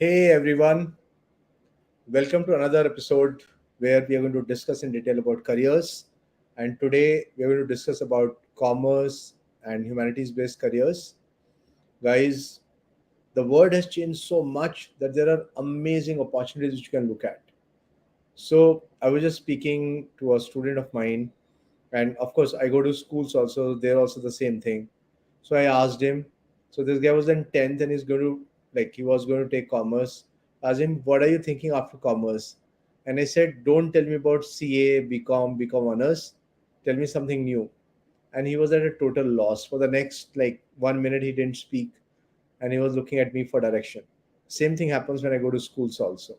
Hey everyone, welcome to another episode where we are going to discuss in detail about careers. And today we are going to discuss about commerce and humanities based careers. Guys, the world has changed so much that there are amazing opportunities which you can look at. So I was just speaking to a student of mine, and of course I go to schools also. They're also the same thing. So I asked him. So this guy was in 10th and he's going to he was going to take commerce. I asked him, what are you thinking after commerce? And I said, don't tell me about CA, BCom honors. Tell me something new. And he was at a total loss. For the next 1 minute, he didn't speak and he was looking at me for direction. Same thing happens when I go to schools also.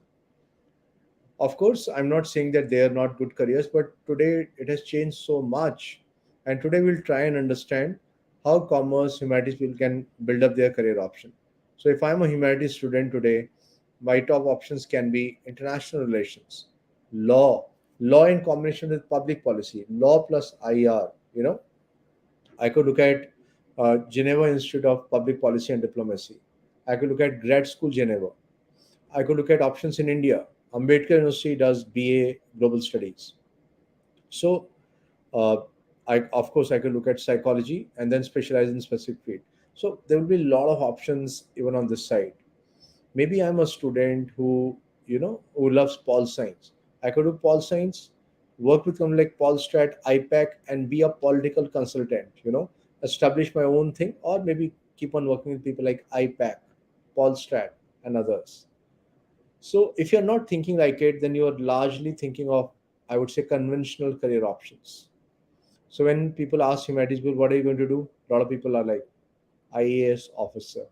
Of course, I'm not saying that they are not good careers, but today it has changed so much. And today we'll try and understand how commerce, humanities people can build up their career option. So if I'm a humanities student today, my top options can be international relations, law, law in combination with public policy, law plus IR. I could look at Geneva Institute of Public Policy and Diplomacy. I could look at grad school Geneva. I could look at options in India. Ambedkar University does BA Global Studies. So, uh, of course, I could look at psychology and then specialize in specific field. So there will be a lot of options even on this side. Maybe I'm a student who loves Pol Science. I could do Pol Science, work with company like Polstrat, IPAC, and be a political consultant. Establish my own thing, or maybe keep on working with people like IPAC, Polstrat, and others. So if you're not thinking like it, then you're largely thinking of, I would say, conventional career options. So when people ask humanities people, what are you going to do? A lot of people are like IAS officer.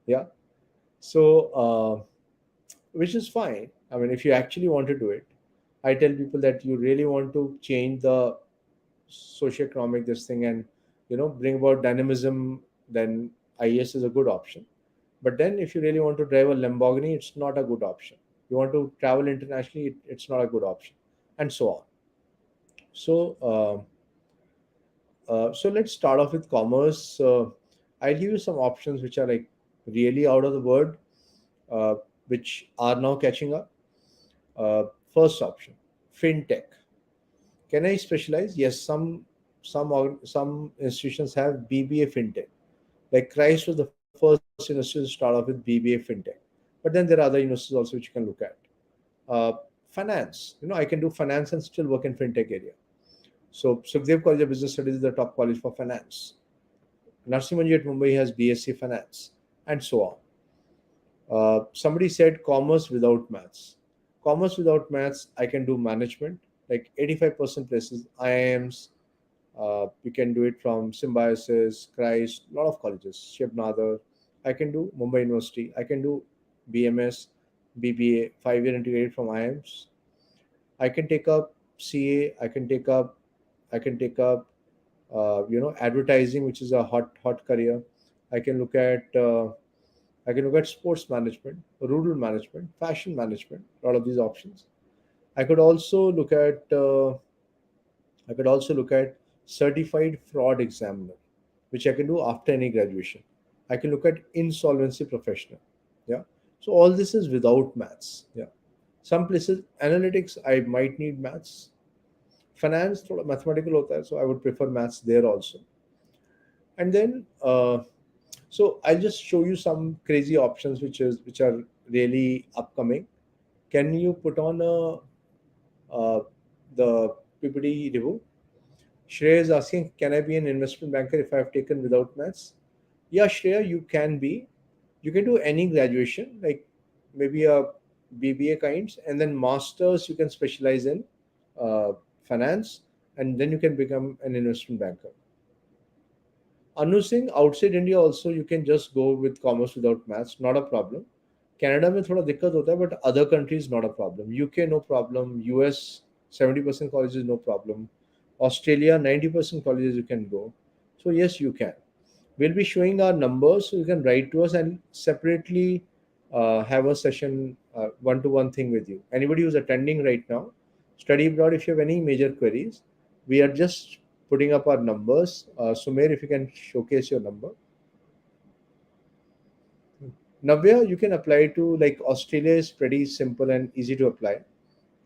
Yeah. So which is fine. I mean, if you actually want to do it, I tell people that you really want to change the socioeconomic this thing and bring about dynamism, then IAS is a good option. But then, if you really want to drive a Lamborghini, it's not a good option. You want to travel internationally, it's not a good option, and so on. So let's start off with commerce. I'll give you some options which are like really out of the world, uh, which are now catching up. First option, fintech. Can I specialize? Yes, some institutions have BBA fintech. Like Christ was the first university to start off with BBA fintech, but then there are other universities also which you can look at. Uh, Finance, I can do finance and still work in fintech area. So Sukhdev College of Business Studies is the top college for finance. Narsimhanji at Mumbai has BSc Finance, and so on. Somebody said commerce without maths. Commerce without maths, I can do management. Like 85% places, IIMs, we can do it from Symbiosis, Christ, a lot of colleges, Shibnadar. I can do Mumbai University. I can do BMS, BBA, 5-year integrated from IIMs. I can take up CA. I can take up advertising, which is a hot career. I can look at sports management, rural management, fashion management. A lot of these options. I could also look at certified fraud examiner, which I can do after any graduation. I can look at insolvency professional. Yeah. So all this is without maths. Yeah. Some places analytics I might need maths. Finance थोड़ा mathematical होता है, so I would prefer maths there also. And then so I'll just show you some crazy options which are really upcoming. Can you put on the PPT review? Shreya is asking, can I be an investment banker if I have taken without maths? Yeah, Shreya, you can be. You can do any graduation, like maybe a BBA kinds, and then masters you can specialize in uh, finance, and then you can become an investment banker. Anu Singh, outside India also you can just go with commerce without maths, not a problem. Canada में थोड़ा दिक्कत होता है, but other countries not a problem. UK no problem. US 70% colleges no problem. Australia 90% colleges you can go. So yes, you can. We'll be showing our numbers, so you can write to us and separately have a session, one-to-one thing with you. Anybody who's attending right now, study abroad. If you have any major queries, we are just putting up our numbers. Sumer, if you can showcase your number. Navya, you can apply to, like, Australia is pretty simple and easy to apply.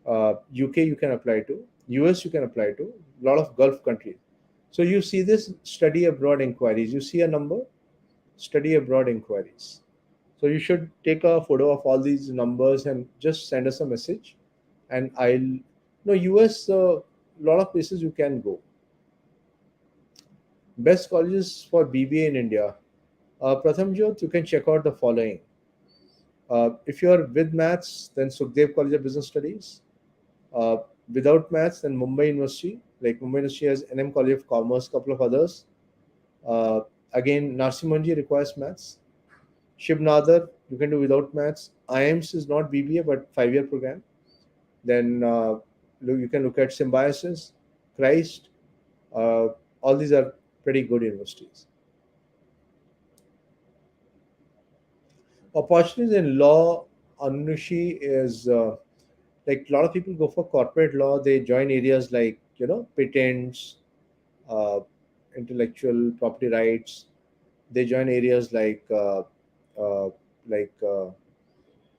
UK you can apply to, US you can apply to, a lot of Gulf countries. So you see this study abroad inquiries. You see a number, study abroad inquiries. So you should take a photo of all these numbers and just send us a message, and I'll. No, US, a lot of places you can go. Best colleges for BBA in India. Pratham Jyot, you can check out the following. If you are with maths, then Sukhdev College of Business Studies. Uh, Without maths, then Mumbai University. Like Mumbai University has NM College of Commerce, couple of others. Uh, Again, Narsimanji requires maths. Shiv Nadar, you can do without maths. IIMS is not BBA but 5-year program. Then you can look at Symbiosis, Christ. Uh, all these are pretty good universities. Opportunities in law, Anushi, is like a lot of people go for corporate law. They join areas like, patents, uh, intellectual property rights. They join areas uh, like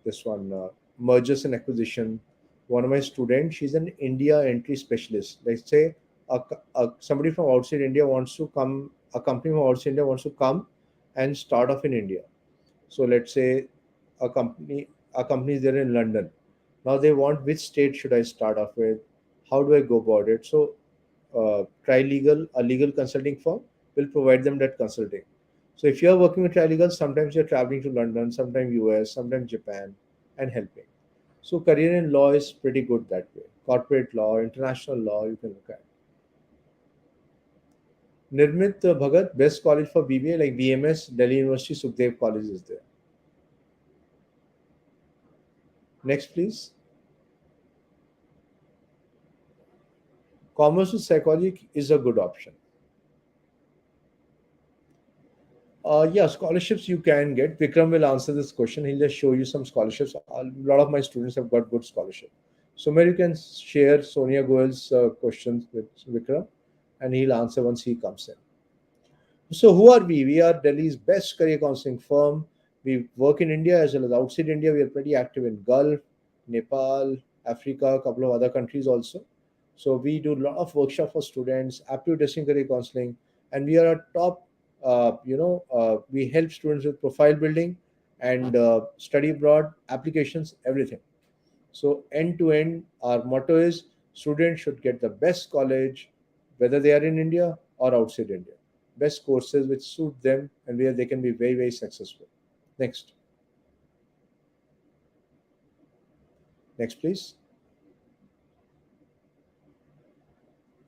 this one, mergers and acquisition. One of my students, she's an India entry specialist. Let's say somebody from outside India wants to come, a company from outside India wants to come and start off in India. So let's say a company a company is there in London. Now they want, which state should I start off with? How do I go about it? So Trilegal, a legal consulting firm, will provide them that consulting. So if you are working with Trilegal, sometimes you're traveling to London, sometimes US, sometimes Japan, and helping. So career in law is pretty good that way. Corporate law, international law, you can look at. Nirmit Bhagat, best college for BBA, like BMS, Delhi University, Sukhdev College is there. Next, please. Commerce with psychology is a good option. Yeah, scholarships you can get. Vikram will answer this question. He'll just show you some scholarships. A lot of my students have got good scholarship. So, Mary, you can share Sonia Goel's questions with Vikram, and he'll answer once he comes in. So, who are we? We are Delhi's best career counseling firm. We work in India as well as outside India. We are pretty active in Gulf, Nepal, Africa, a couple of other countries also. So, we do a lot of workshop for students, aptitude testing, career counseling, and we are a top. We help students with profile building and study abroad applications, everything. So end to end, our motto is students should get the best college, whether they are in India or outside India. Best courses which suit them and where they can be very, very successful. Next. Next, please.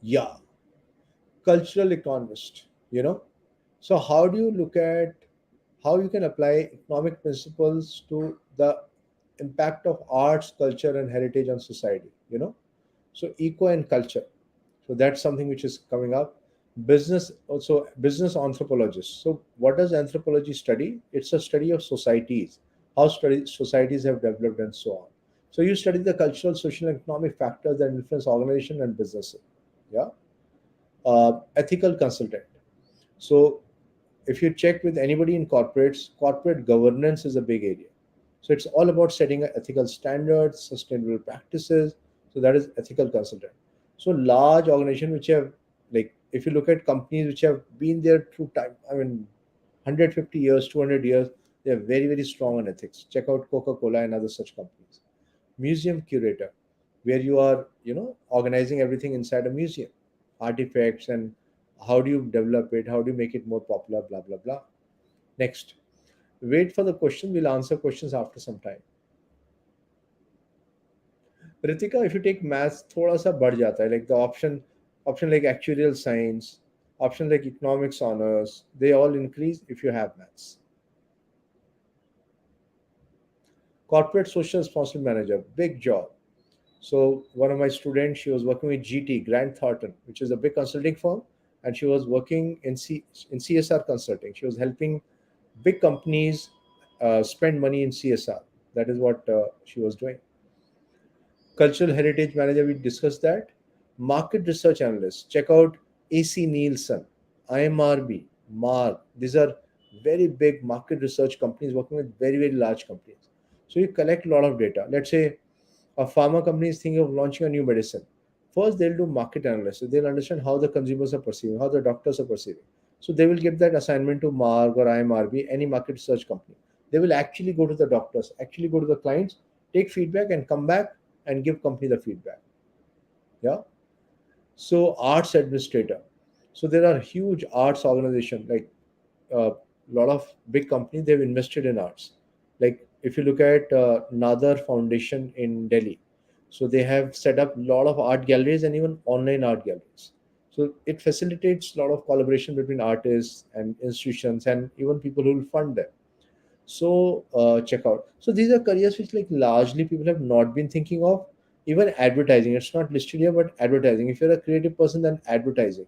Yeah, cultural economist, So how do you look at how you can apply economic principles to the impact of arts, culture, and heritage on society? So eco and culture. So that's something which is coming up. Business, also business anthropologists. So what does anthropology study? It's a study of societies, how societies have developed and so on. So you study the cultural, social, and economic factors that influence organization and businesses. Yeah. Ethical consultant. So if you check with anybody in corporates, corporate governance is a big area. So it's all about setting ethical standards, sustainable practices. So that is ethical consultant. So large organization which have, like, if you look at companies which have been there through time, I mean 150 years, 200 years, they are very, very strong on ethics. Check out Coca-Cola and other such companies. Museum curator, where you are, organizing everything inside a museum, artifacts, and how do you develop it, how do you make it more popular, blah blah blah. Next. Wait for the question, we'll answer questions after some time. Ritika, if you take maths, thoda sa बढ़ जाता है, like the option like actuarial science, option like economics honors, they all increase if you have maths. Corporate social responsibility manager, big job. So one of my students, she was working with GT, Grant Thornton, which is a big consulting firm, and she was working in CSR consulting. She was helping big companies spend money in CSR. That is what she was doing. Cultural heritage manager, we discussed that. Market research analyst, check out AC Nielsen, IMRB, Mark. These are very big market research companies working with very, very large companies. So you collect a lot of data. Let's say a pharma company is thinking of launching a new medicine. First, they'll do market analysis. They'll understand how the consumers are perceiving, how the doctors are perceiving. So they will give that assignment to Marg or IMRB, any market research company. They will actually go to the doctors, actually go to the clients, take feedback, and come back and give company the feedback. Yeah. So arts administrator. So there are huge arts organization like a lot of big companies, they've invested in arts. Like if you look at Nadar Foundation in Delhi, so they have set up a lot of art galleries and even online art galleries. So it facilitates a lot of collaboration between artists and institutions and even people who will fund them. So check out. So these are careers which like largely people have not been thinking of. Even advertising, it's not listed here, but advertising. If you're a creative person, then advertising,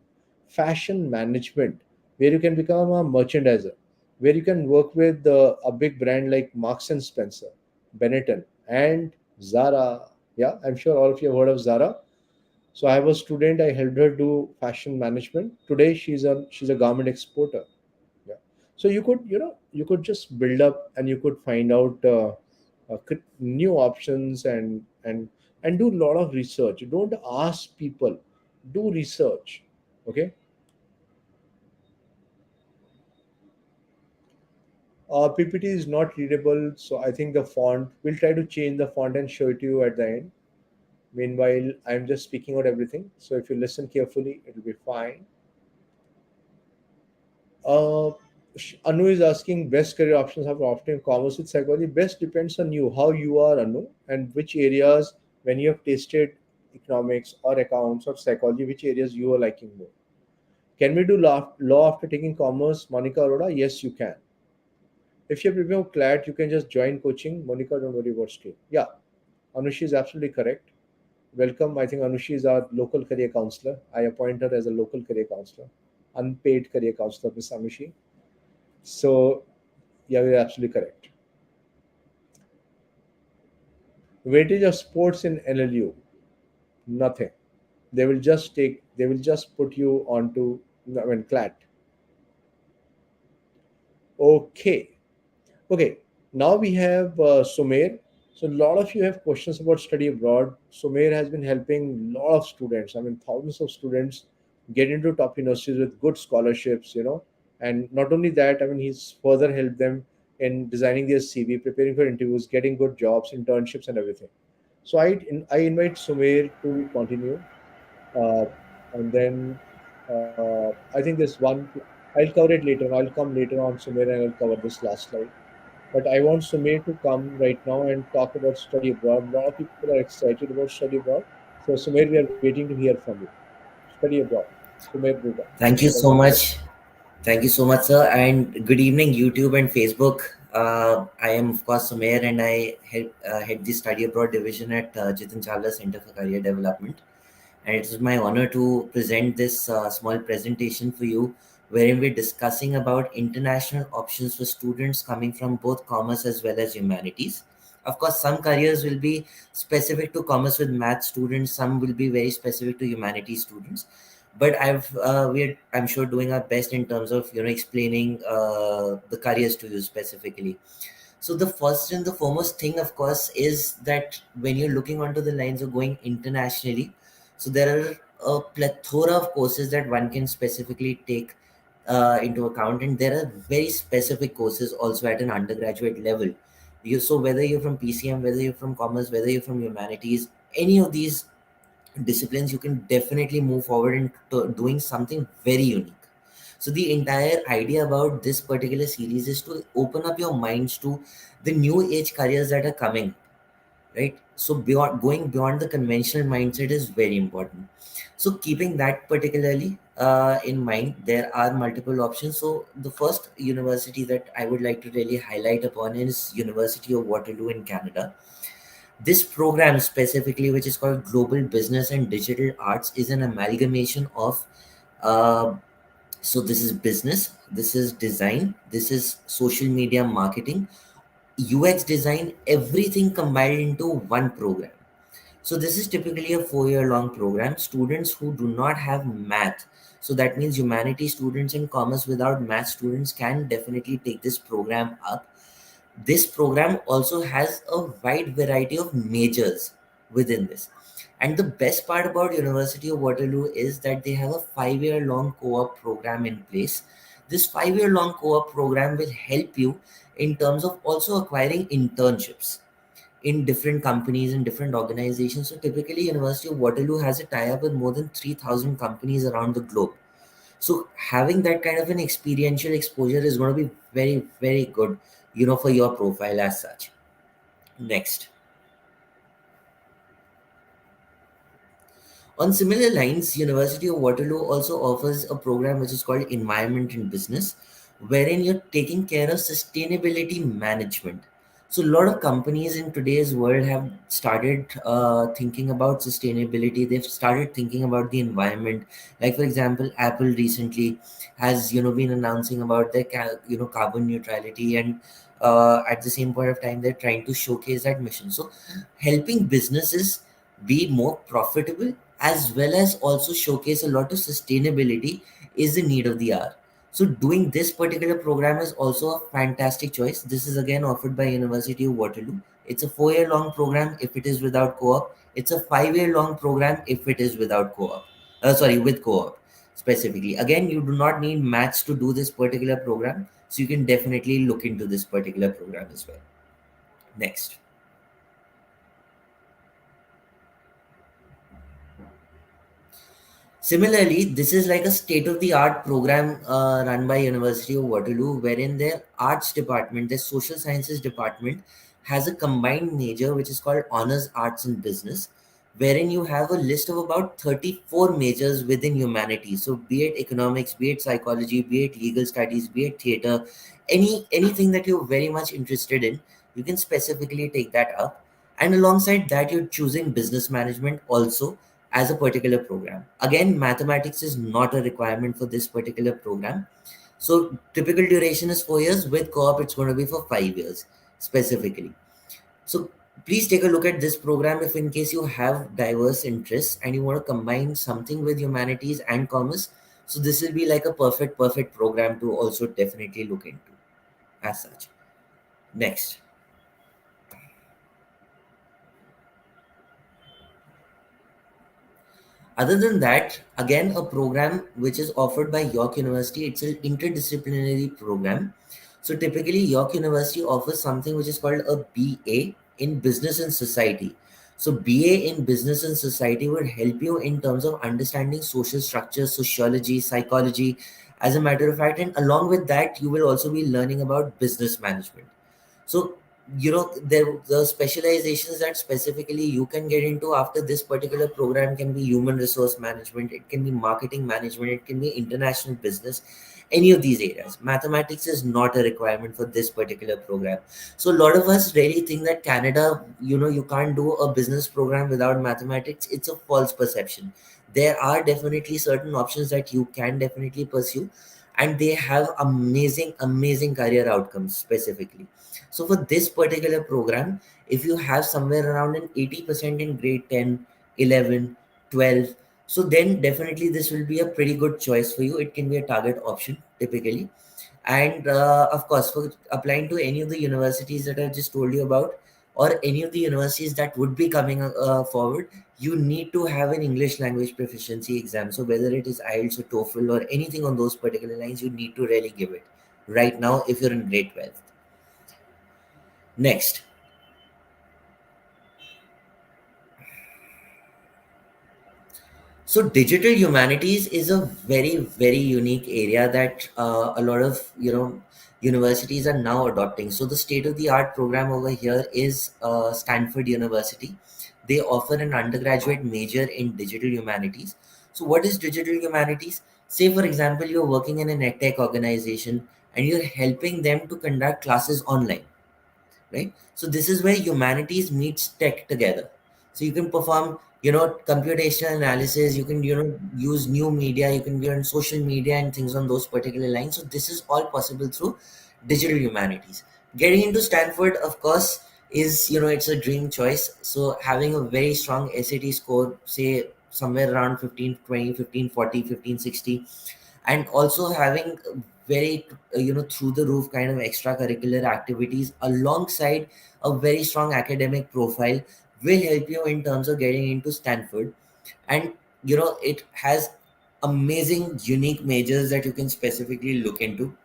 fashion management, where you can become a merchandiser, where you can work with a big brand like Marks and Spencer, Benetton, and Zara. Yeah, I'm sure all of you have heard of Zara. So I have a student. I helped her do fashion management. Today she's a garment exporter. Yeah. So you could just build up and you could find out new options and do a lot of research. Don't ask people, do research. Okay. PPT is not readable, so I think the font, we'll try to change the font and show it to you at the end. Meanwhile, I'm just speaking out everything, so if you listen carefully it'll be fine. Uh, Anu is asking best career options are often commerce with psychology. Best depends on you, how you are, Anu, and which areas, when you have tasted economics or accounts or psychology, which areas you are liking more. Can we do law after taking commerce, Monica Arora? Yes, you can. If you're preparing for CLAT, you can just join coaching. Monica, don't worry about stream. Yeah, Anushi is absolutely correct. Welcome. I think Anushi is our local career counselor. I appoint her as a local career counselor, unpaid career counselor, Miss Anushi. So yeah, you're absolutely correct. Weightage of sports in NLU, nothing. They will just put you onto, I mean, CLAT. Okay. Okay. Now we have Sumer. So a lot of you have questions about study abroad. Sumer has been helping a lot of students. I mean, thousands of students get into top universities with good scholarships. And not only that, I mean, he's further helped them in designing their CV, preparing for interviews, getting good jobs, internships, and everything. So I invite Sumer to continue, uh, and then I think there's one. I'll cover it later. I'll come later on, Sumer, and I'll cover this last slide. But I want Sumer to come right now and talk about study abroad. A lot of people are excited about study abroad. So Sumer, we are waiting to hear from you. Study abroad. Sumer Ruga. Thank you so Welcome. much. Thank you so much, sir. And good evening, YouTube and Facebook. I am, of course, Sumer, and I head the Study Abroad division at Jitin Chawla Center for Career Development. And it is my honor to present this small presentation for you, wherein we're discussing about international options for students coming from both commerce as well as humanities. Of course, some careers will be specific to commerce with math students, some will be very specific to humanities students. But I'm sure doing our best in terms of explaining the careers to you specifically. So the first and the foremost thing, of course, is that when you're looking onto the lines of going internationally, so there are a plethora of courses that one can specifically take into account, and there are very specific courses also at an undergraduate level. So whether you're from PCM, whether you're from commerce, whether you're from humanities, any of these disciplines, you can definitely move forward into doing something very unique. So the entire idea about this particular series is to open up your minds to the new age careers that are coming, right? So beyond the conventional mindset is very important. So keeping that particularly in mind, there are multiple options. So the first university that I would like to really highlight upon is University of Waterloo in Canada. This program specifically, which is called Global Business and Digital Arts, is an amalgamation of uh, so this is business, this is design, this is social media marketing, UX design, everything combined into one program. So this is typically a 4 year long program. Students who do not have math, so that means humanity students and commerce without math students, can definitely take this program up. This program also has a wide variety of majors within this. And the best part about University of Waterloo is that they have a 5 year long co-op program in place. This 5 year long co-op program will help you in terms of also acquiring internships in different companies and different organizations. So typically University of Waterloo has a tie-up with more than 3,000 companies around the globe. So having that kind of an experiential exposure is going to be very, very good, for your profile as such. Next. On similar lines, University of Waterloo also offers a program which is called Environment in Business, wherein you're taking care of sustainability management. So a lot of companies in today's world have started thinking about sustainability. They've started thinking about the environment. Like for example, Apple recently has been announcing about their carbon neutrality, and at the same point of time they're trying to showcase that mission. So helping businesses be more profitable as well as also showcase a lot of sustainability is the need of the hour. So doing this particular program is also a fantastic choice. This is again offered by University of Waterloo. It's a 4 year long program if it is without co-op. It's a 5 year long program if it is without co-op. With co-op specifically. Again, you do not need maths to do this particular program, so you can definitely look into this particular program as well. Next. Similarly, this is like a state-of-the-art program run by University of Waterloo, wherein their arts department, their social sciences department, has a combined major which is called Honors Arts and Business, wherein you have a list of about 34 majors within humanities. So, be it economics, be it psychology, be it legal studies, be it theater, anything that you're very much interested in, you can specifically take that up. And alongside that, you're choosing business management also as a particular program. Again, mathematics is not a requirement for this particular program. So typical duration is 4 years. With co-op, it's going to be for 5 years specifically. So please take a look at this program if in case you have diverse interests and you want to combine something with humanities and commerce. So this will be like a perfect program to also definitely look into as such. Next. Other than that, again, a program which is offered by York University, it's an interdisciplinary program. So typically, York University offers something which is called a BA in Business and Society. So BA in Business and Society would help you in terms of understanding social structures, sociology, psychology, as a matter of fact. And along with that, you will also be learning about business management. So there the specializations that specifically you can get into after this particular program can be human resource management, it can be marketing management, it can be international business, any of these areas. Mathematics is not a requirement for this particular program. So a lot of us really think that Canada, you can't do a business program without mathematics. It's a false perception. There are definitely certain options that you can definitely pursue, and they have amazing career outcomes specifically. So for this particular program, if you have somewhere around an 80% in grade 10, 11, 12, so then definitely this will be a pretty good choice for you. It can be a target option typically. And of course, for applying to any of the universities that I just told you about, or any of the universities that would be coming forward, you need to have an English language proficiency exam. So whether it is IELTS or TOEFL or anything on those particular lines, you need to really give it right now if you're in grade 12. Next. So digital humanities is a very unique area that a lot of universities are now adopting. So the state of the art program over here is Stanford University. They offer an undergraduate major in digital humanities. So what is digital humanities? Say for example, you're working in an edtech organization and you're helping them to conduct classes online, right? So this is where humanities meets tech together. So you can perform computational analysis, you can use new media, you can be on social media and things on those particular lines. So this is all possible through digital humanities. Getting into Stanford, of course, is, it's a dream choice. So having a very strong SAT score, say somewhere around 15 20, 15 40, 15 60, and also having very through the roof kind of extracurricular activities alongside a very strong academic profile will help you in terms of getting into Stanford. And it has amazing unique majors that you can specifically look into,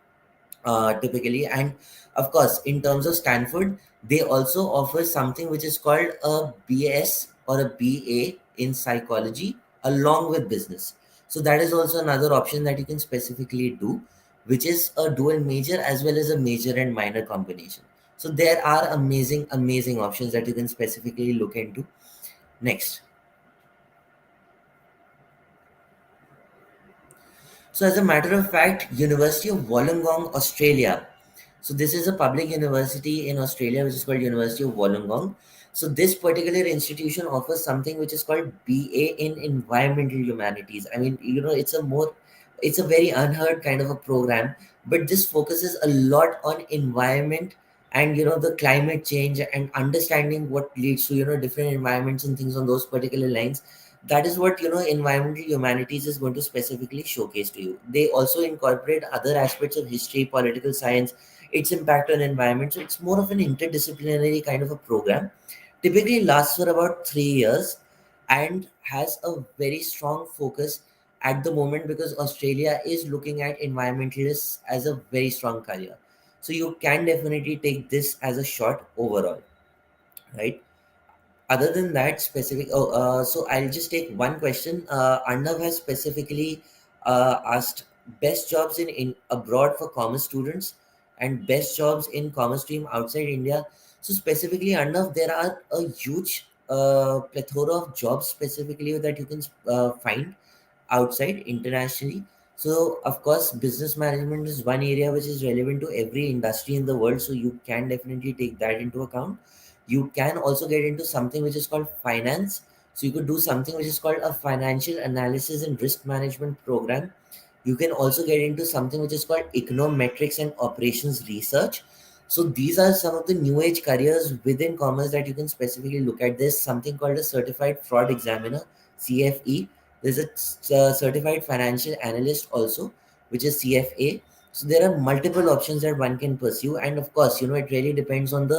typically. And of course, in terms of Stanford, they also offer something which is called a BS or a BA in psychology along with business. So that is also another option that you can specifically do, which is a dual major as well as a major and minor combination. So there are amazing options that you can specifically look into. Next. So, as a matter of fact, University of Wollongong, Australia. So, this is a public university in Australia which is called University of Wollongong. So, this particular institution offers something which is called BA in Environmental Humanities. I mean, it's a very unheard kind of a program, but this focuses a lot on environment and the climate change and understanding what leads to different environments and things on those particular lines. That is what environmental humanities is going to specifically showcase to you. They also incorporate other aspects of history, political science, its impact on environment. So it's more of an interdisciplinary kind of a program, typically lasts for about 3 years, and has a very strong focus at the moment because Australia is looking at environmentalists as a very strong career. So you can definitely take this as a shot overall, right? Other than that specific, so I'll just take one question. Arnav has specifically asked best jobs in abroad for commerce students and best jobs in commerce stream outside India. So specifically, Arnav, there are a huge plethora of jobs specifically that you can find outside internationally. So of course, business management is one area which is relevant to every industry in the world, so you can definitely take that into account. You can also get into something which is called finance. So you could do something which is called a financial analysis and risk management program. You can also get into something which is called econometrics and operations research. So these are some of the new age careers within commerce that you can specifically look at. There's something called a certified fraud examiner, CFE. There's a certified financial analyst also, which is CFA. So there are multiple options that one can pursue, and of course, it really depends on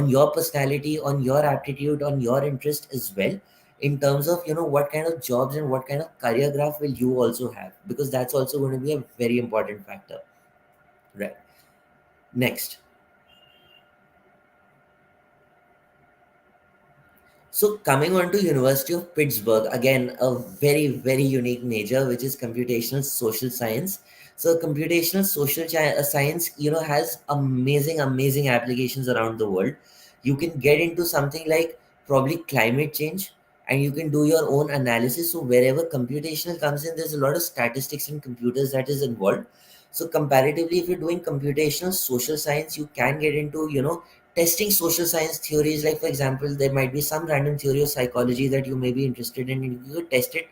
your personality, on your aptitude, on your interest as well, in terms of what kind of jobs and what kind of career graph will you also have, because that's also going to be a very important factor, right? Next. So coming on to University of Pittsburgh, again a very unique major, which is computational social science. So computational science, has amazing applications around the world. You can get into something like probably climate change, and you can do your own analysis. So wherever computational comes in, there's a lot of statistics and computers that is involved. So comparatively, if you're doing computational social science, you can get into testing social science theories. Like for example, there might be some random theory of psychology that you may be interested in, and you could test it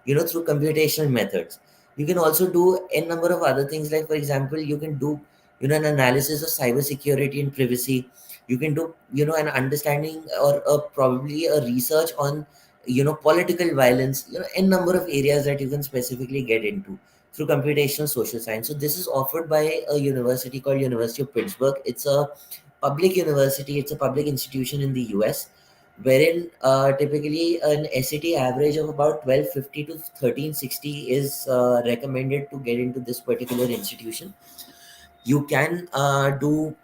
through computational methods. You can also do a number of other things. Like for example, you can do an analysis of cybersecurity and privacy. You can do an understanding or probably a research on political violence. A number of areas that you can specifically get into through computational social science. So this is offered by a university called University of Pittsburgh. It's a public university. It's a public institution in the US, wherein typically an SAT average of about 1250 to 1360 is recommended to get into this particular institution. You can do,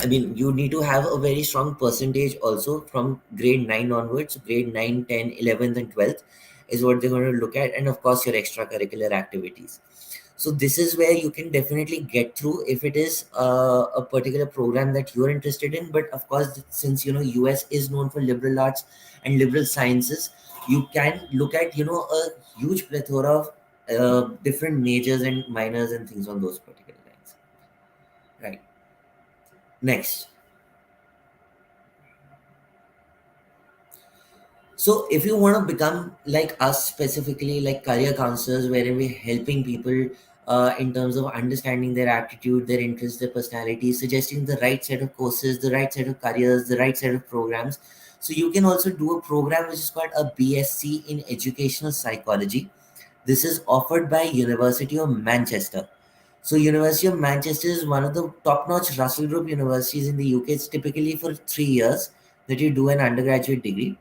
I mean, you need to have a very strong percentage also from grade 9 onwards. Grade 9, 10, 11th, and 12th is what they're going to look at. And of course, your extracurricular activities. So this is where you can definitely get through if it is a particular program that you're interested in. But of course, since US is known for liberal arts and liberal sciences, you can look at a huge plethora of different majors and minors and things on those particular lines. Right. Next. So if you want to become like us specifically, like career counselors, wherein we're helping people in terms of understanding their aptitude, their interests, their personality, suggesting the right set of courses, the right set of careers, the right set of programs. So you can also do a program which is called a BSc in Educational Psychology. This is offered by University of Manchester. So University of Manchester is one of the top-notch Russell Group universities in the UK. It's typically for 3 years that you do an undergraduate degree.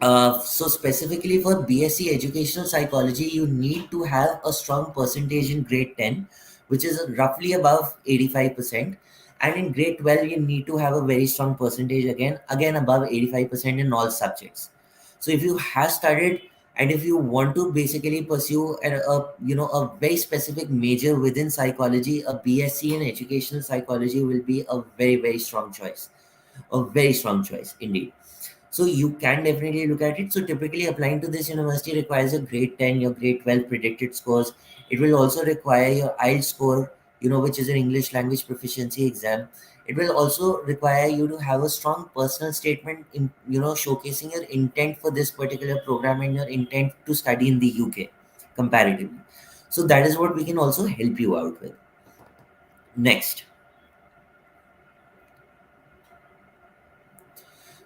So specifically for BSc Educational Psychology, you need to have a strong percentage in grade 10, which is roughly above 85%. And in grade 12, you need to have a very strong percentage again above 85% in all subjects. So if you have studied and if you want to basically pursue a very specific major within psychology, a BSc in Educational Psychology will be a very, very strong choice. A very strong choice indeed. So you can definitely look at it. So typically applying to this university requires a grade 10, your grade 12 predicted scores. It will also require your IELTS score, which is an English language proficiency exam. It will also require you to have a strong personal statement showcasing your intent for this particular program and your intent to study in the UK comparatively. So that is what we can also help you out with. Next.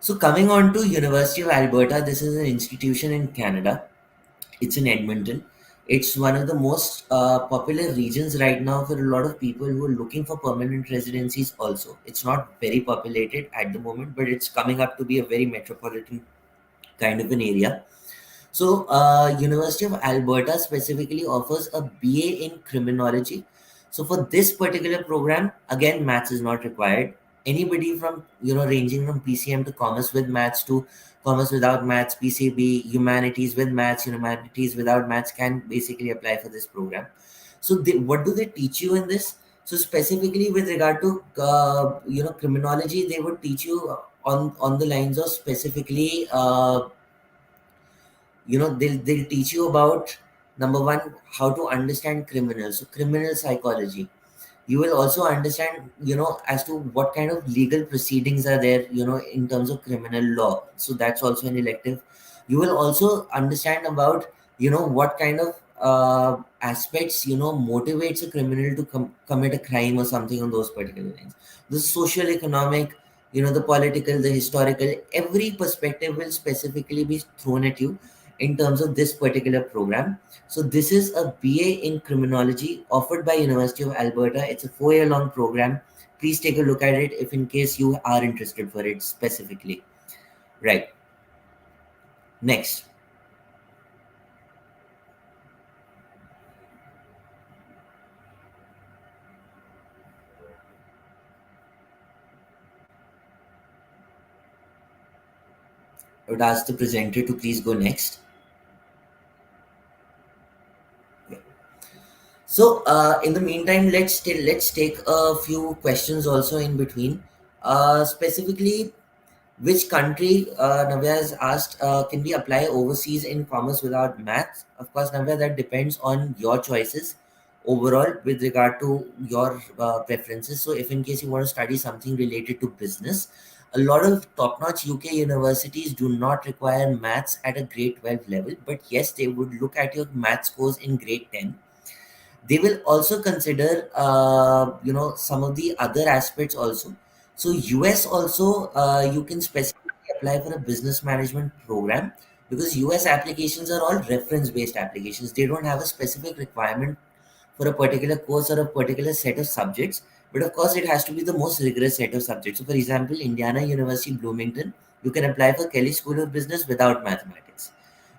So coming on to University of Alberta, this is an institution in Canada. It's in Edmonton. It's one of the most popular regions right now for a lot of people who are looking for permanent residencies also. It's not very populated at the moment, but it's coming up to be a very metropolitan kind of an area. So, University of Alberta specifically offers a BA in criminology. So, for this particular program, again, maths is not required. Anybody from ranging from PCM to commerce with maths to commerce without maths, PCB, humanities with maths, humanities without maths can basically apply for this program. So, what do they teach you in this? So, specifically with regard to criminology, they would teach you on the lines of specifically. They'll teach you about number one how to understand criminals, so criminal psychology. You will also understand as to what kind of legal proceedings are there in terms of criminal law, so that's also an elective. You will also understand about what kind of aspects motivates a criminal to commit a crime or something on those particular lines. The social, economic, the political, the historical, every perspective will specifically be thrown at you in terms of this particular program. So this is a BA in criminology offered by University of Alberta. It's a 4-year long program. Please take a look at it if in case you are interested for it specifically. Right. Next. I would ask the presenter to please go next. So, in the meantime, let's take a few questions also in between. Specifically, which country, Navya has asked, can we apply overseas in commerce without maths? Of course, Navya, that depends on your choices overall with regard to your preferences. So, if in case you want to study something related to business, a lot of top-notch UK universities do not require maths at a grade 12 level, but yes, they would look at your math scores in grade 10. They will also consider some of the other aspects also. So US also, you can specifically apply for a business management program, because US applications are all reference based applications. They don't have a specific requirement for a particular course or a particular set of subjects, but of course it has to be the most rigorous set of subjects. So for example, Indiana University Bloomington, you can apply for Kelly School of Business without mathematics.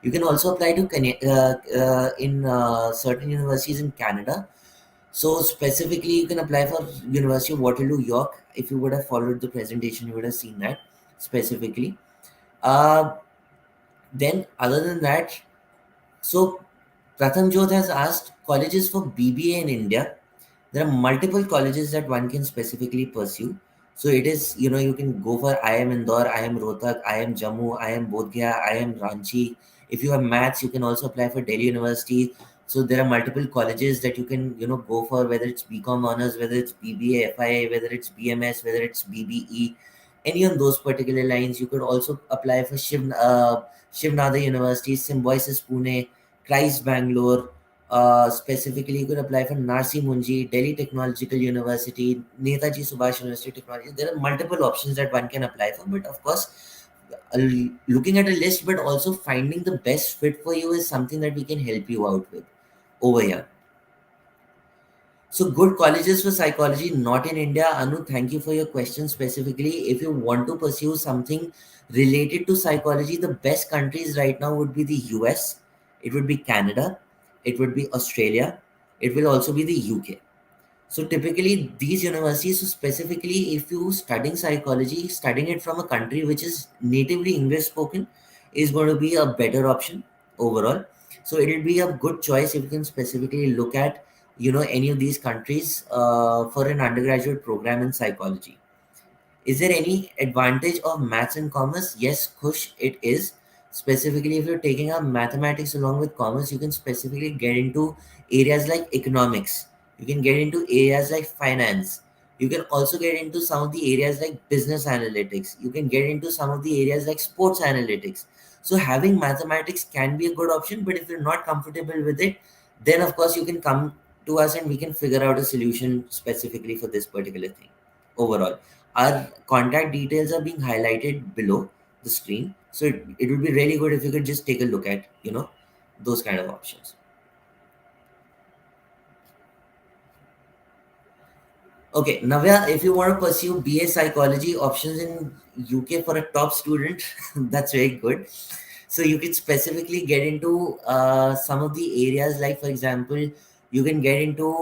You can also apply to in certain universities in Canada. So specifically, you can apply for University of Waterloo, York. If you would have followed the presentation, you would have seen that specifically. Uh, then, other than that, so Pratham Jodh has asked colleges for BBA in India. There are multiple colleges that one can specifically pursue. So it is, you can go for IIM Indore, IIM Rohtak, IIM Jammu, IIM Bodh Gaya, IIM Ranchi. If you have maths, you can also apply for Delhi University. So there are multiple colleges that you can, go for, whether it's BCom honors, whether it's BBA, FIA, whether it's BMS, whether it's BBE, any on those particular lines. You could also apply for Shiv Nada University, Symbiosis Pune, Christ Bangalore. Specifically, you could apply for Narsi Munji, Delhi Technological University, Netaji Subhash University of Technology. There are multiple options that one can apply for, but of course, looking at a list, but also finding the best fit for you is something that we can help you out with over here. So, good colleges for psychology, not in India. Anu, thank you for your question specifically. If you want to pursue something related to psychology, the best countries right now would be the US, it would be Canada, it would be Australia, it will also be the UK. So typically these universities, so specifically if you studying psychology, studying it from a country which is natively English spoken is going to be a better option overall. So it will be a good choice if you can specifically look at, any of these countries for an undergraduate program in psychology. Is there any advantage of maths and commerce? Yes, Kush, it is. Specifically, if you're taking up mathematics along with commerce, you can specifically get into areas like economics. You can get into areas like finance. You can also get into some of the areas like business analytics. You can get into some of the areas like sports analytics. So having mathematics can be a good option, but if you're not comfortable with it, then of course you can come to us and we can figure out a solution specifically for this particular thing overall. Our contact details are being highlighted below the screen. So it would be really good if you could just take a look at, those kind of options. Okay, Navya, if you want to pursue BA psychology options in UK for a top student, that's very good. So you can specifically get into some of the areas, like for example, you can get into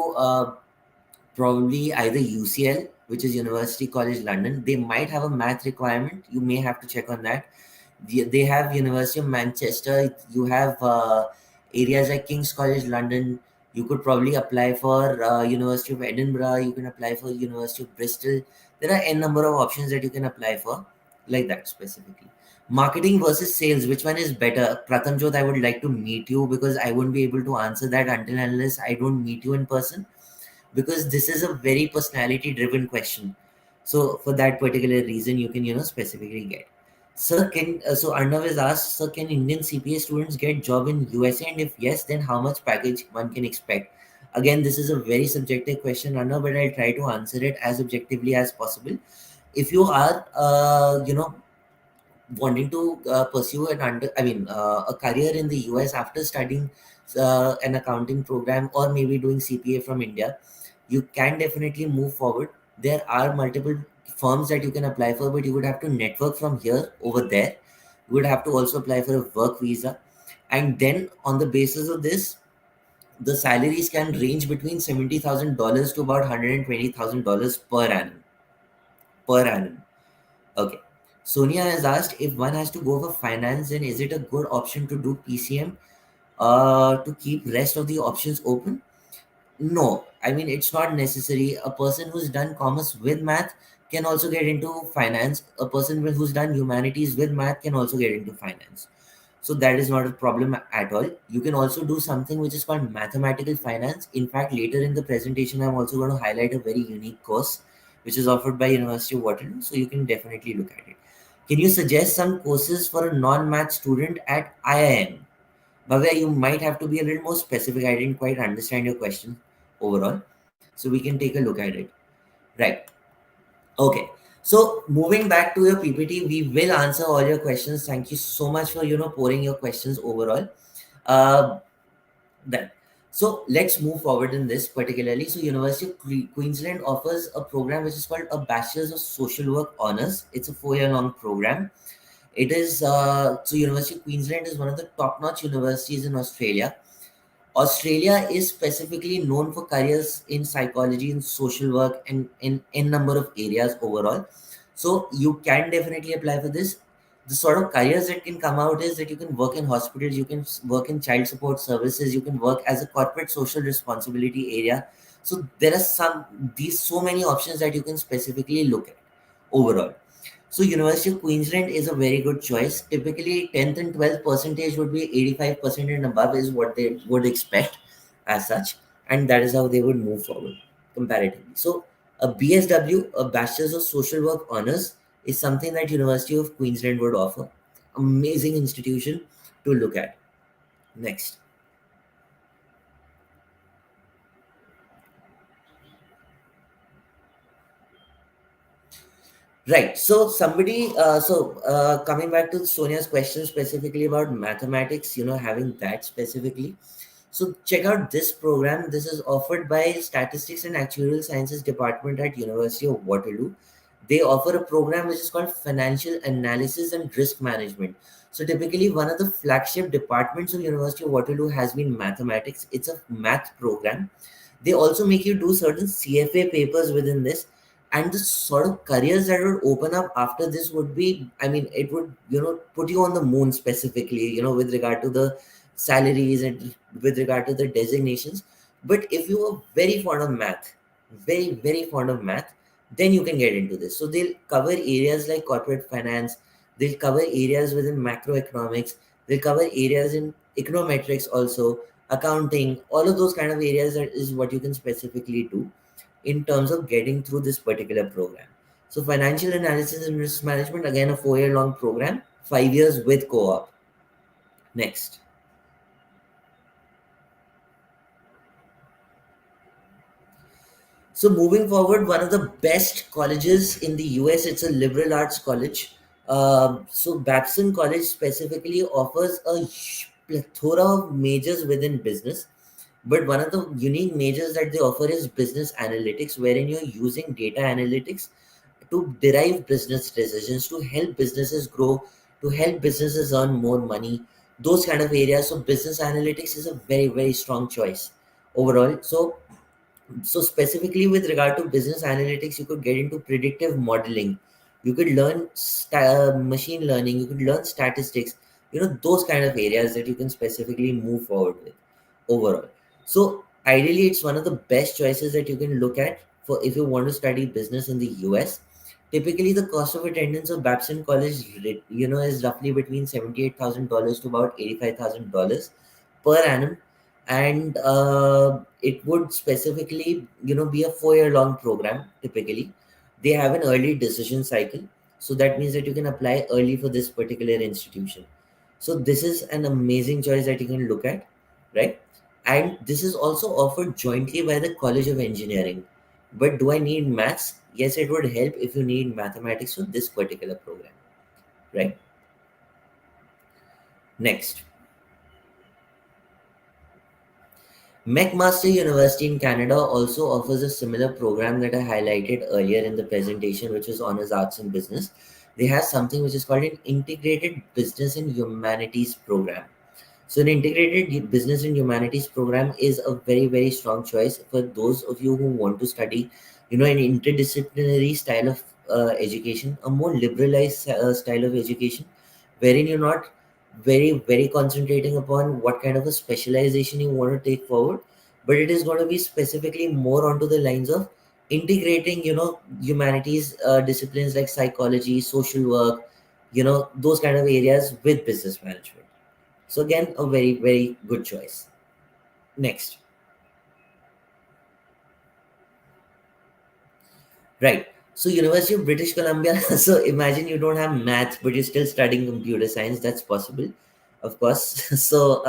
probably either UCL, which is University College London. They might have a math requirement. You may have to check on that. They have University of Manchester. You have areas like King's College London. You could probably apply for University of Edinburgh. You can apply for University of Bristol. There are n number of options that you can apply for, like that specifically. Marketing versus sales, which one is better? Pratamjot, I would like to meet you because I won't be able to answer that until unless I don't meet you in person, because this is a very personality driven question. So for that particular reason you can specifically get. Sir, can so Arnav has asked, sir, can Indian CPA students get job in USA, and if yes, then how much package one can expect? Again, this is a very subjective question, Arnav, but I'll try to answer it as objectively as possible. If you are wanting to pursue a career in the US after studying an accounting program, or maybe doing CPA from India, you can definitely move forward. There are multiple firms that you can apply for, but you would have to network from here over there. You would have to also apply for a work visa, and then on the basis of this, the salaries can range between $70,000 to about $120,000 per annum. Okay. Sonia has asked, if one has to go for finance, then is it a good option to do PCM to keep rest of the options open? No, I mean it's not necessary. A person who's done commerce with math can also get into finance. A person who's done humanities with math can also get into finance. So that is not a problem at all. You can also do something which is called mathematical finance. In fact, later in the presentation, I'm also going to highlight a very unique course which is offered by University of Waterloo. So you can definitely look at it. Can you suggest some courses for a non-math student at IIM? Bhavya, you might have to be a little more specific. I didn't quite understand your question overall. So we can take a look at it. Right. Okay. So moving back to your PPT, we will answer all your questions. Thank you so much for pouring your questions overall. Uh, then, so let's move forward in this particularly. So University of Queensland offers a program which is called a Bachelor's of Social Work Honors. It's a 4-year long program. It is so University of Queensland is one of the top-notch universities in Australia. Australia is specifically known for careers in psychology and social work and in n number of areas overall. So you can definitely apply for this. The sort of careers that can come out is that you can work in hospitals, you can work in child support services, you can work as a corporate social responsibility area. So there are these so many options that you can specifically look at overall. So University of Queensland is a very good choice. Typically, 10th and 12th percentage would be 85% and above is what they would expect as such, and that is how they would move forward comparatively. So a BSW, a Bachelor's of Social Work Honors, is something that University of Queensland would offer. Amazing institution to look at. Next. Right. So somebody, coming back to Sonia's question specifically about mathematics, having that specifically. So check out this program. This is offered by Statistics and Actuarial Sciences Department at University of Waterloo. They offer a program which is called Financial Analysis and Risk Management. So typically, one of the flagship departments of University of Waterloo has been mathematics. It's a math program. They also make you do certain CFA papers within this, and the sort of careers that would open up after this would be, I mean, it would put you on the moon specifically, with regard to the salaries and with regard to the designations. But if you are very fond of math, very fond of math, then you can get into this. So they'll cover areas like corporate finance, they'll cover areas within macroeconomics, they'll cover areas in econometrics also, accounting, all of those kind of areas. That is what you can specifically do in terms of getting through this particular program. So financial analysis and risk management, again, a 4-year long program, 5 years with co-op. Next. So moving forward, one of the best colleges in the US, it's a liberal arts college. So Babson College specifically offers a plethora of majors within business. But one of the unique majors that they offer is business analytics, wherein you're using data analytics to derive business decisions, to help businesses grow, to help businesses earn more money, those kind of areas. So business analytics is a very strong choice overall. So specifically with regard to business analytics, you could get into predictive modeling, you could learn machine learning, you could learn statistics, those kind of areas that you can specifically move forward with overall. So ideally, it's one of the best choices that you can look at for if you want to study business in the US. Typically, the cost of attendance of Babson College, is roughly between $78,000 to about $85,000 per annum, and it would specifically, be a 4-year long program. Typically, they have an early decision cycle, so that means that you can apply early for this particular institution. So this is an amazing choice that you can look at, right? And this is also offered jointly by the College of Engineering. But do I need maths? Yes, it would help if you need mathematics for this particular program, right? Next. McMaster University in Canada also offers a similar program that I highlighted earlier in the presentation, which is Honors Arts and Business. They have something which is called an Integrated Business and Humanities program. So, an integrated business and humanities program is a very strong choice for those of you who want to study, an interdisciplinary style of education, a more liberalized style of education, wherein you're not very concentrating upon what kind of a specialization you want to take forward, but it is going to be specifically more onto the lines of integrating, humanities disciplines like psychology, social work, those kind of areas with business management. So again, a very good choice. Next. Right. So University of British Columbia. So imagine you don't have math, but you're still studying computer science. That's possible, of course. So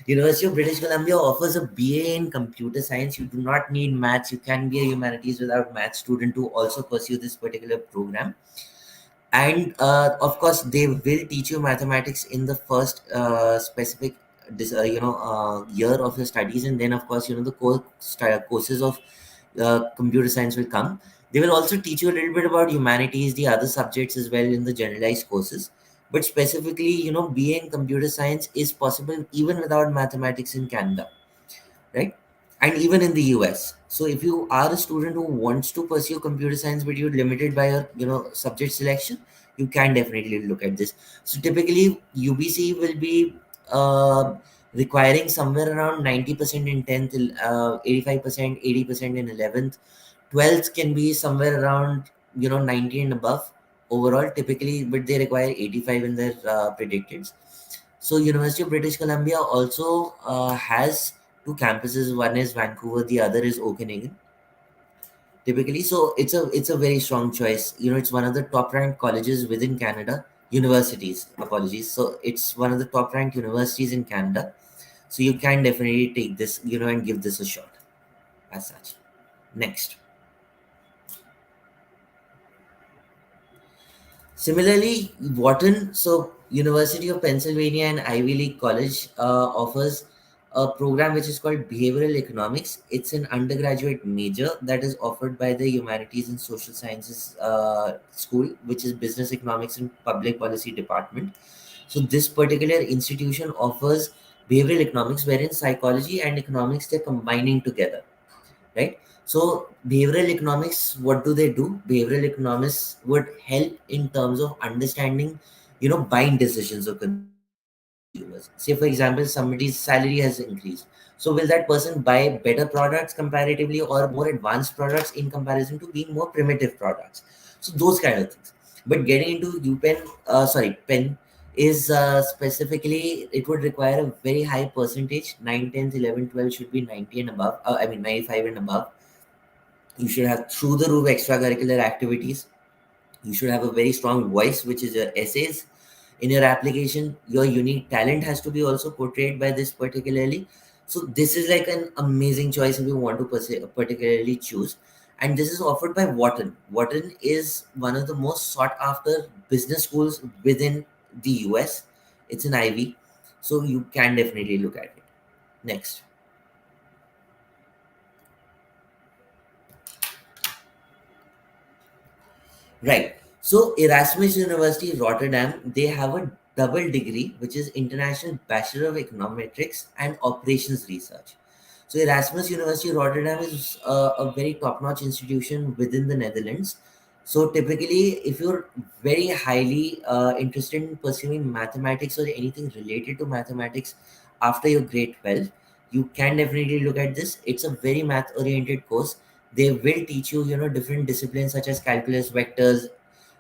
University of British Columbia offers a BA in computer science. You do not need maths. You can be a humanities without math student to also pursue this particular program. And of course they will teach you mathematics in the first specific year of your studies, and then of course the courses of computer science will come. They will also teach you a little bit about humanities, the other subjects as well, in the generalized courses. But specifically, being computer science is possible even without mathematics in Canada, right? And even in the US. So if you are a student who wants to pursue computer science but you're limited by your subject selection, you can definitely look at this. So typically UBC will be requiring somewhere around 90% in 10th, 85%, 80% in 11th. 12th can be somewhere around 90 and above overall typically, but they require 85 in their predicted. So University of British Columbia also has two campuses. One is Vancouver, the other is Okanagan. Typically, so it's a very strong choice. It's one of the top ranked colleges within Canada. Universities, apologies. So it's one of the top ranked universities in Canada. So you can definitely take this, and give this a shot as such. Next. Similarly, Wharton, so University of Pennsylvania and Ivy League College offers a program which is called Behavioral Economics. It's an undergraduate major that is offered by the Humanities and Social Sciences School, which is Business Economics and Public Policy Department. So this particular institution offers behavioral economics, wherein psychology and economics they're combining together, right? So behavioral economics, what do they do? Behavioral economics would help in terms of understanding, buying decisions of consumers. Say for example, somebody's salary has increased, so will that person buy better products comparatively or more advanced products in comparison to being more primitive products? So those kind of things. But getting into pen is specifically, it would require a very high percentage. 9, 10, 11, 12 should be 90 and above, 95 and above. You should have through the roof extracurricular activities. You should have a very strong voice, which is your essays. In your application, your unique talent has to be also portrayed by this particularly. So this is like an amazing choice if you want to particularly choose. And this is offered by Wharton. Wharton is one of the most sought after business schools within the US. It's an Ivy, so you can definitely look at it. Next. Right. So Erasmus University Rotterdam, they have a double degree, which is International Bachelor of Econometrics and Operations Research. So Erasmus University Rotterdam is a very top-notch institution within the Netherlands. So typically, if you're very highly interested in pursuing mathematics or anything related to mathematics after your grade 12, you can definitely look at this. It's a very math-oriented course. They will teach you, different disciplines such as calculus, vectors,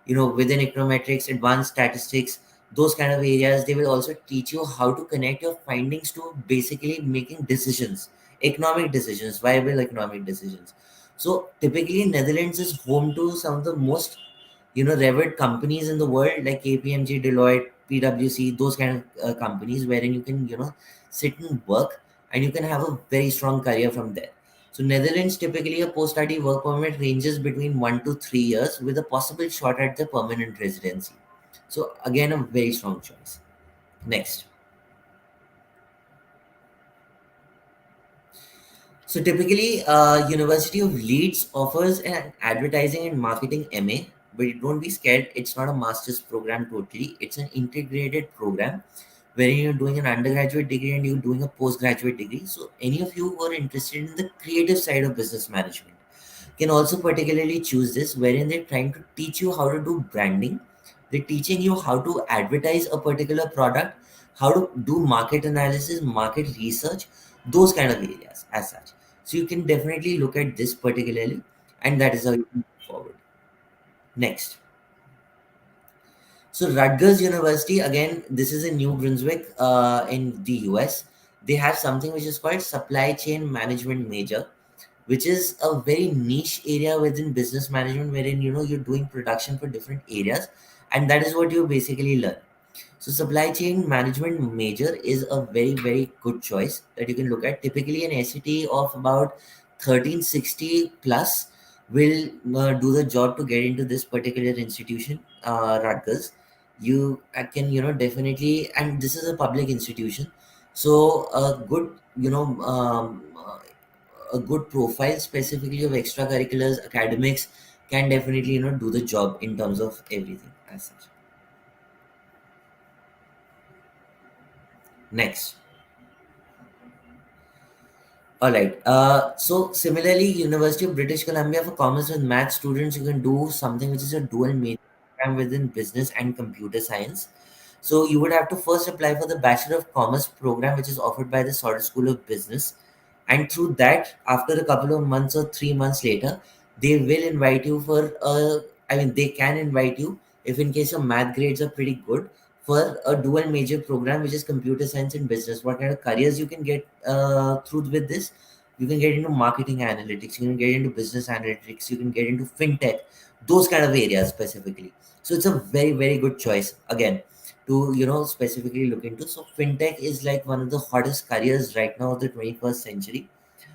within econometrics, advanced statistics, those kind of areas. They will also teach you how to connect your findings to basically making decisions, economic decisions, viable economic decisions. So typically Netherlands is home to some of the most, revered companies in the world, like KPMG, Deloitte, PwC, those kind of companies, wherein you can, sit and work, and you can have a very strong career from there. So Netherlands, typically a post-study work permit ranges between 1 to 3 years with a possible shot at the permanent residency. So again, a very strong choice. Next. So typically, University of Leeds offers an advertising and marketing MA, but don't be scared. It's not a master's program totally. It's an integrated program wherein you're doing an undergraduate degree and you're doing a postgraduate degree. So any of you who are interested in the creative side of business management can also particularly choose this, wherein they're trying to teach you how to do branding. They're teaching you how to advertise a particular product, how to do market analysis, market research, those kind of areas as such. So you can definitely look at this particularly, and that is how you can move forward. Next. So Rutgers University, again, this is in New Brunswick in the US. They have something which is called supply chain management major, which is a very niche area within business management, wherein you're doing production for different areas, and that is what you basically learn. So supply chain management major is a very, very good choice that you can look at. Typically an SAT of about 1360 plus will do the job to get into this particular institution, Rutgers. You can, definitely, and this is a public institution, so a good, a good profile specifically of extracurriculars, academics can definitely, do the job in terms of everything as such. Next. All right. So similarly, University of British Columbia for commerce and math students, you can do something which is a dual major program within business and computer science. So you would have to first apply for the Bachelor of Commerce program, which is offered by the Sauder School of Business, and through that, after a couple of months or 3 months later, they will invite you for a. I mean, they can invite you if in case your math grades are pretty good for a dual major program, which is computer science and business. What kind of careers you can get through with this? You can get into marketing analytics, you can get into business analytics, you can get into fintech, those kind of areas specifically. So it's a very, very good choice again to specifically look into. So fintech is like one of the hottest careers right now of the 21st century.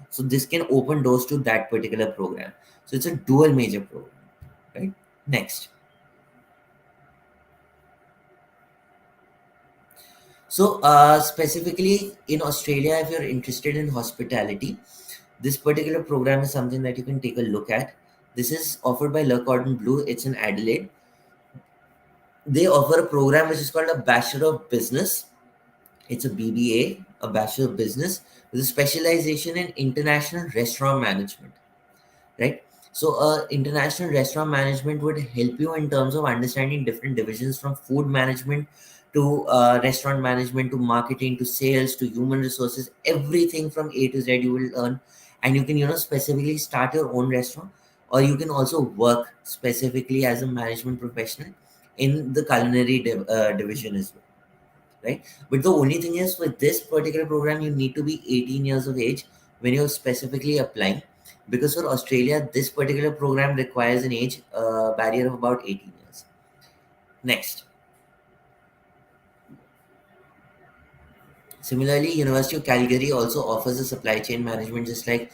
So this can open doors to that particular program. So it's a dual major program, right? Next. So, specifically in Australia, if you're interested in hospitality, this particular program is something that you can take a look at. This is offered by Le Cordon Bleu. It's in Adelaide. They offer a program which is called a Bachelor of Business. It's a BBA, a Bachelor of Business, with a specialization in international restaurant management, right? So, international restaurant management would help you in terms of understanding different divisions from food management to restaurant management to marketing to sales to human resources, everything from A to Z you will learn, and you can specifically start your own restaurant, or you can also work specifically as a management professional in the culinary division as well, right? But the only thing is, with this particular program, you need to be 18 years of age when you're specifically applying, because for Australia, this particular program requires an age barrier of about 18 years. Next, similarly, University of Calgary also offers a supply chain management, just like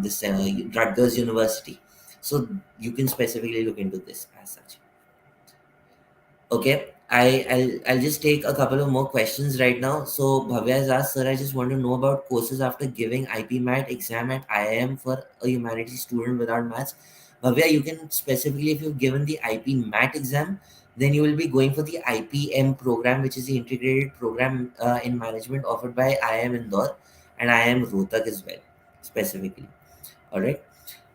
this Rutgers University. So you can specifically look into this as such. Okay, I'll just take a couple of more questions right now. So Bhavya has asked, sir, I just want to know about courses after giving IP Mat exam at IIM for a humanities student without maths. Bhavya, you can specifically, if you've given the IP Mat exam, then you will be going for the IPM program, which is the integrated program in management offered by IIM Indore and IIM Rohtak as well, specifically. All right.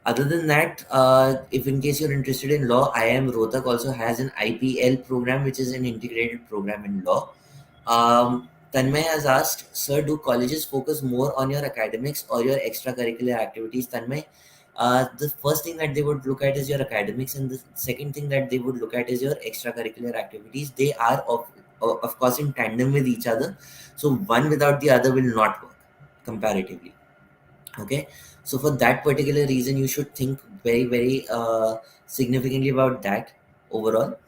Other than that, if in case you're interested in law, IIM Rohtak also has an IPL program, which is an integrated program in law. Tanmay has asked, sir, do colleges focus more on your academics or your extracurricular activities? Tanmay, the first thing that they would look at is your academics, and the second thing that they would look at is your extracurricular activities. They are, of course, in tandem with each other. So, one without the other will not work comparatively. Okay, so for that particular reason you should think very significantly about that overall.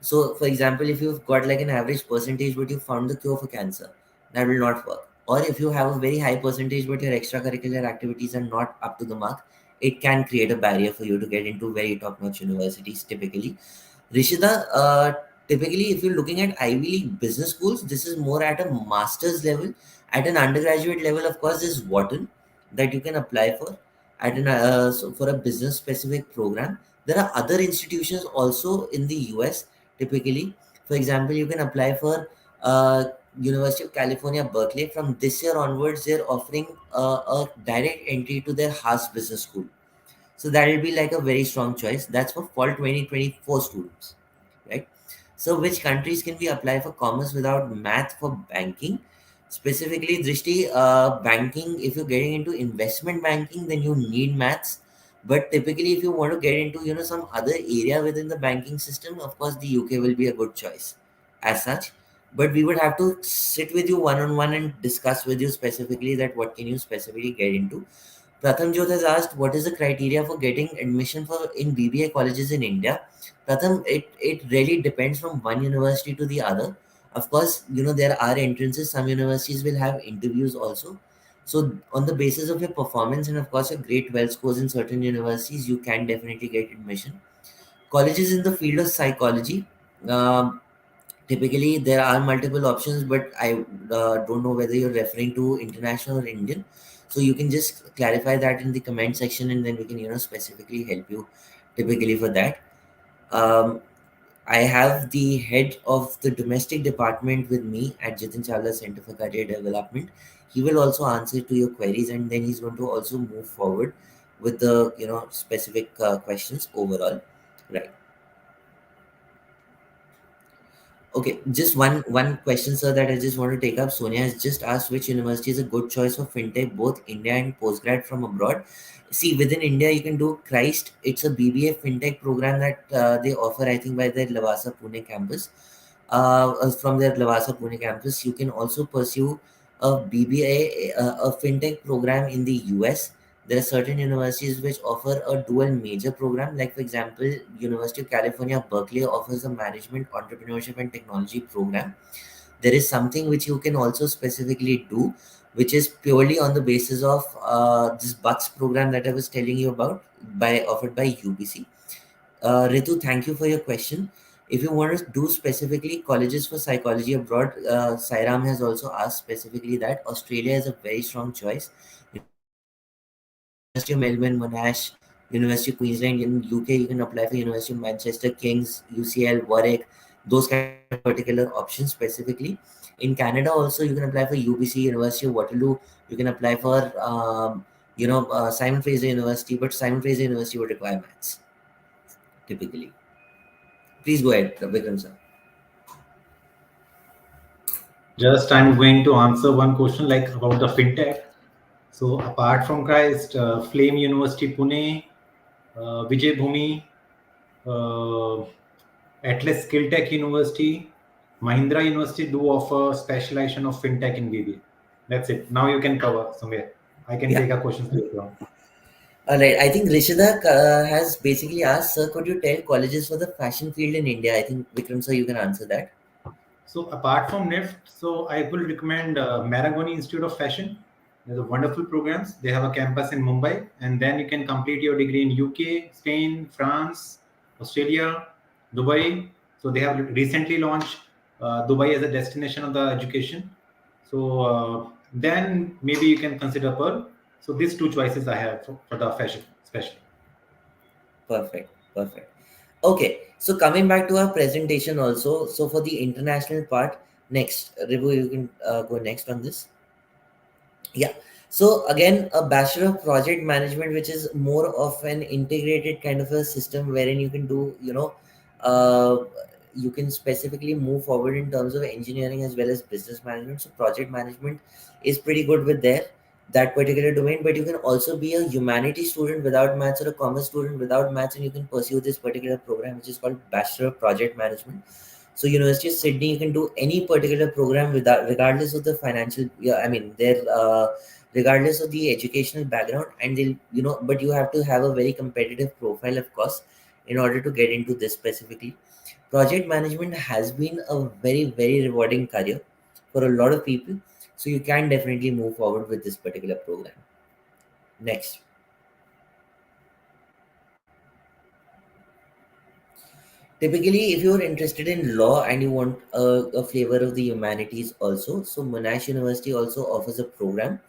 So for example, if you've got like an average percentage but you found the cure for cancer, that will not work. Or if you have a very high percentage but your extracurricular activities are not up to the mark, it can create a barrier for you to get into very top notch universities typically. Rishida, typically, if you're looking at Ivy League business schools, this is more at a master's level. At an undergraduate level, of course, is Wharton that you can apply for. So for a business specific program, there are other institutions also in the US. Typically, for example, you can apply for uh, University of California, Berkeley. From this year onwards, they're offering a direct entry to their Haas Business School, so that will be like a very strong choice. That's for fall 2024 students, right? So which countries can we apply for commerce without math for banking? Specifically, Drishti, banking, if you're getting into investment banking, then you need maths. But typically, if you want to get into, some other area within the banking system, of course, the UK will be a good choice as such. But we would have to sit with you one on one and discuss with you specifically that what can you specifically get into. Pratham Jyot has asked, what is the criteria for getting admission for in BBA colleges in India? Pratham, it really depends from one university to the other. Of course, there are entrances. Some universities will have interviews also. So on the basis of your performance and of course your grade 12 scores in certain universities, you can definitely get admission. Colleges in the field of psychology. Um, Typically, there are multiple options, but I don't know whether you're referring to international or Indian. So you can just clarify that in the comment section, and then we can, specifically help you. Typically for that, um, I have the head of the domestic department with me at Jitin Chawla Center for Career Development. He will also answer to your queries, and then he's going to also move forward with the specific questions overall. Right. Okay, just one question, sir, that I just want to take up. Sonia has just asked which university is a good choice for fintech, both India and postgrad from abroad. See, within India, you can do Christ. It's a BBA fintech program that they offer, I think, by their Lavasa Pune campus. From their Lavasa Pune campus, you can also pursue a BBA, a fintech program in the US. There are certain universities which offer a dual major program. Like for example, University of California, Berkeley offers a management, entrepreneurship, and technology program. There is something which you can also specifically do, which is purely on the basis of this Bucks program that I was telling you about, by offered by UBC. Ritu, thank you for your question. If you want to do specifically colleges for psychology abroad, Sairam has also asked specifically that Australia is a very strong choice. University of Melbourne, Monash, University of Queensland. In UK, you can apply for University of Manchester, King's, UCL, Warwick, those kind of particular options specifically. In Canada, also you can apply for UBC, University of Waterloo. You can apply for Simon Fraser University, but Simon Fraser University would require maths typically. Please go ahead, Vikram sir. Just I'm going to answer one question like about the fintech. So apart from Christ, Flame University Pune, Vijay Bhumi, uh, Atlas Skill Tech University, Mahindra University do offer specialization of fintech in BBA. That's it. Now you can cover somewhere. I can Yeah. take a question later on. All right. I think Rishida has basically asked, sir, could you tell colleges for the fashion field in India? I think Vikram sir, you can answer that. So apart from NIFT, so I will recommend Maragoni Institute of Fashion. There's a wonderful programs. They have a campus in Mumbai, and then you can complete your degree in UK, Spain, France, Australia, Dubai. So they have recently launched Dubai as a destination of the education. So then maybe you can consider Pearl. So these two choices I have for the fashion, especially. Perfect. Perfect. Okay. So coming back to our presentation also. So for the international part, next, Ribu, you can go next on this. Yeah. So again, a bachelor of project management, which is more of an integrated kind of a system wherein you can do, uh, you can specifically move forward in terms of engineering as well as business management. So project management is pretty good with that particular domain, but you can also be a humanities student without maths or a commerce student without maths, and you can pursue this particular program, which is called Bachelor of Project Management. So University of Sydney, you can do any particular program without, regardless of the financial. Yeah, I mean, regardless of the educational background, and they'll, but you have to have a very competitive profile, of course, in order to get into this specifically. Project management has been a very very rewarding career for a lot of people, so you can definitely move forward with this particular program. Next. Typically, if you're interested in law and you want a flavor of the humanities also, so Monash University also offers a program.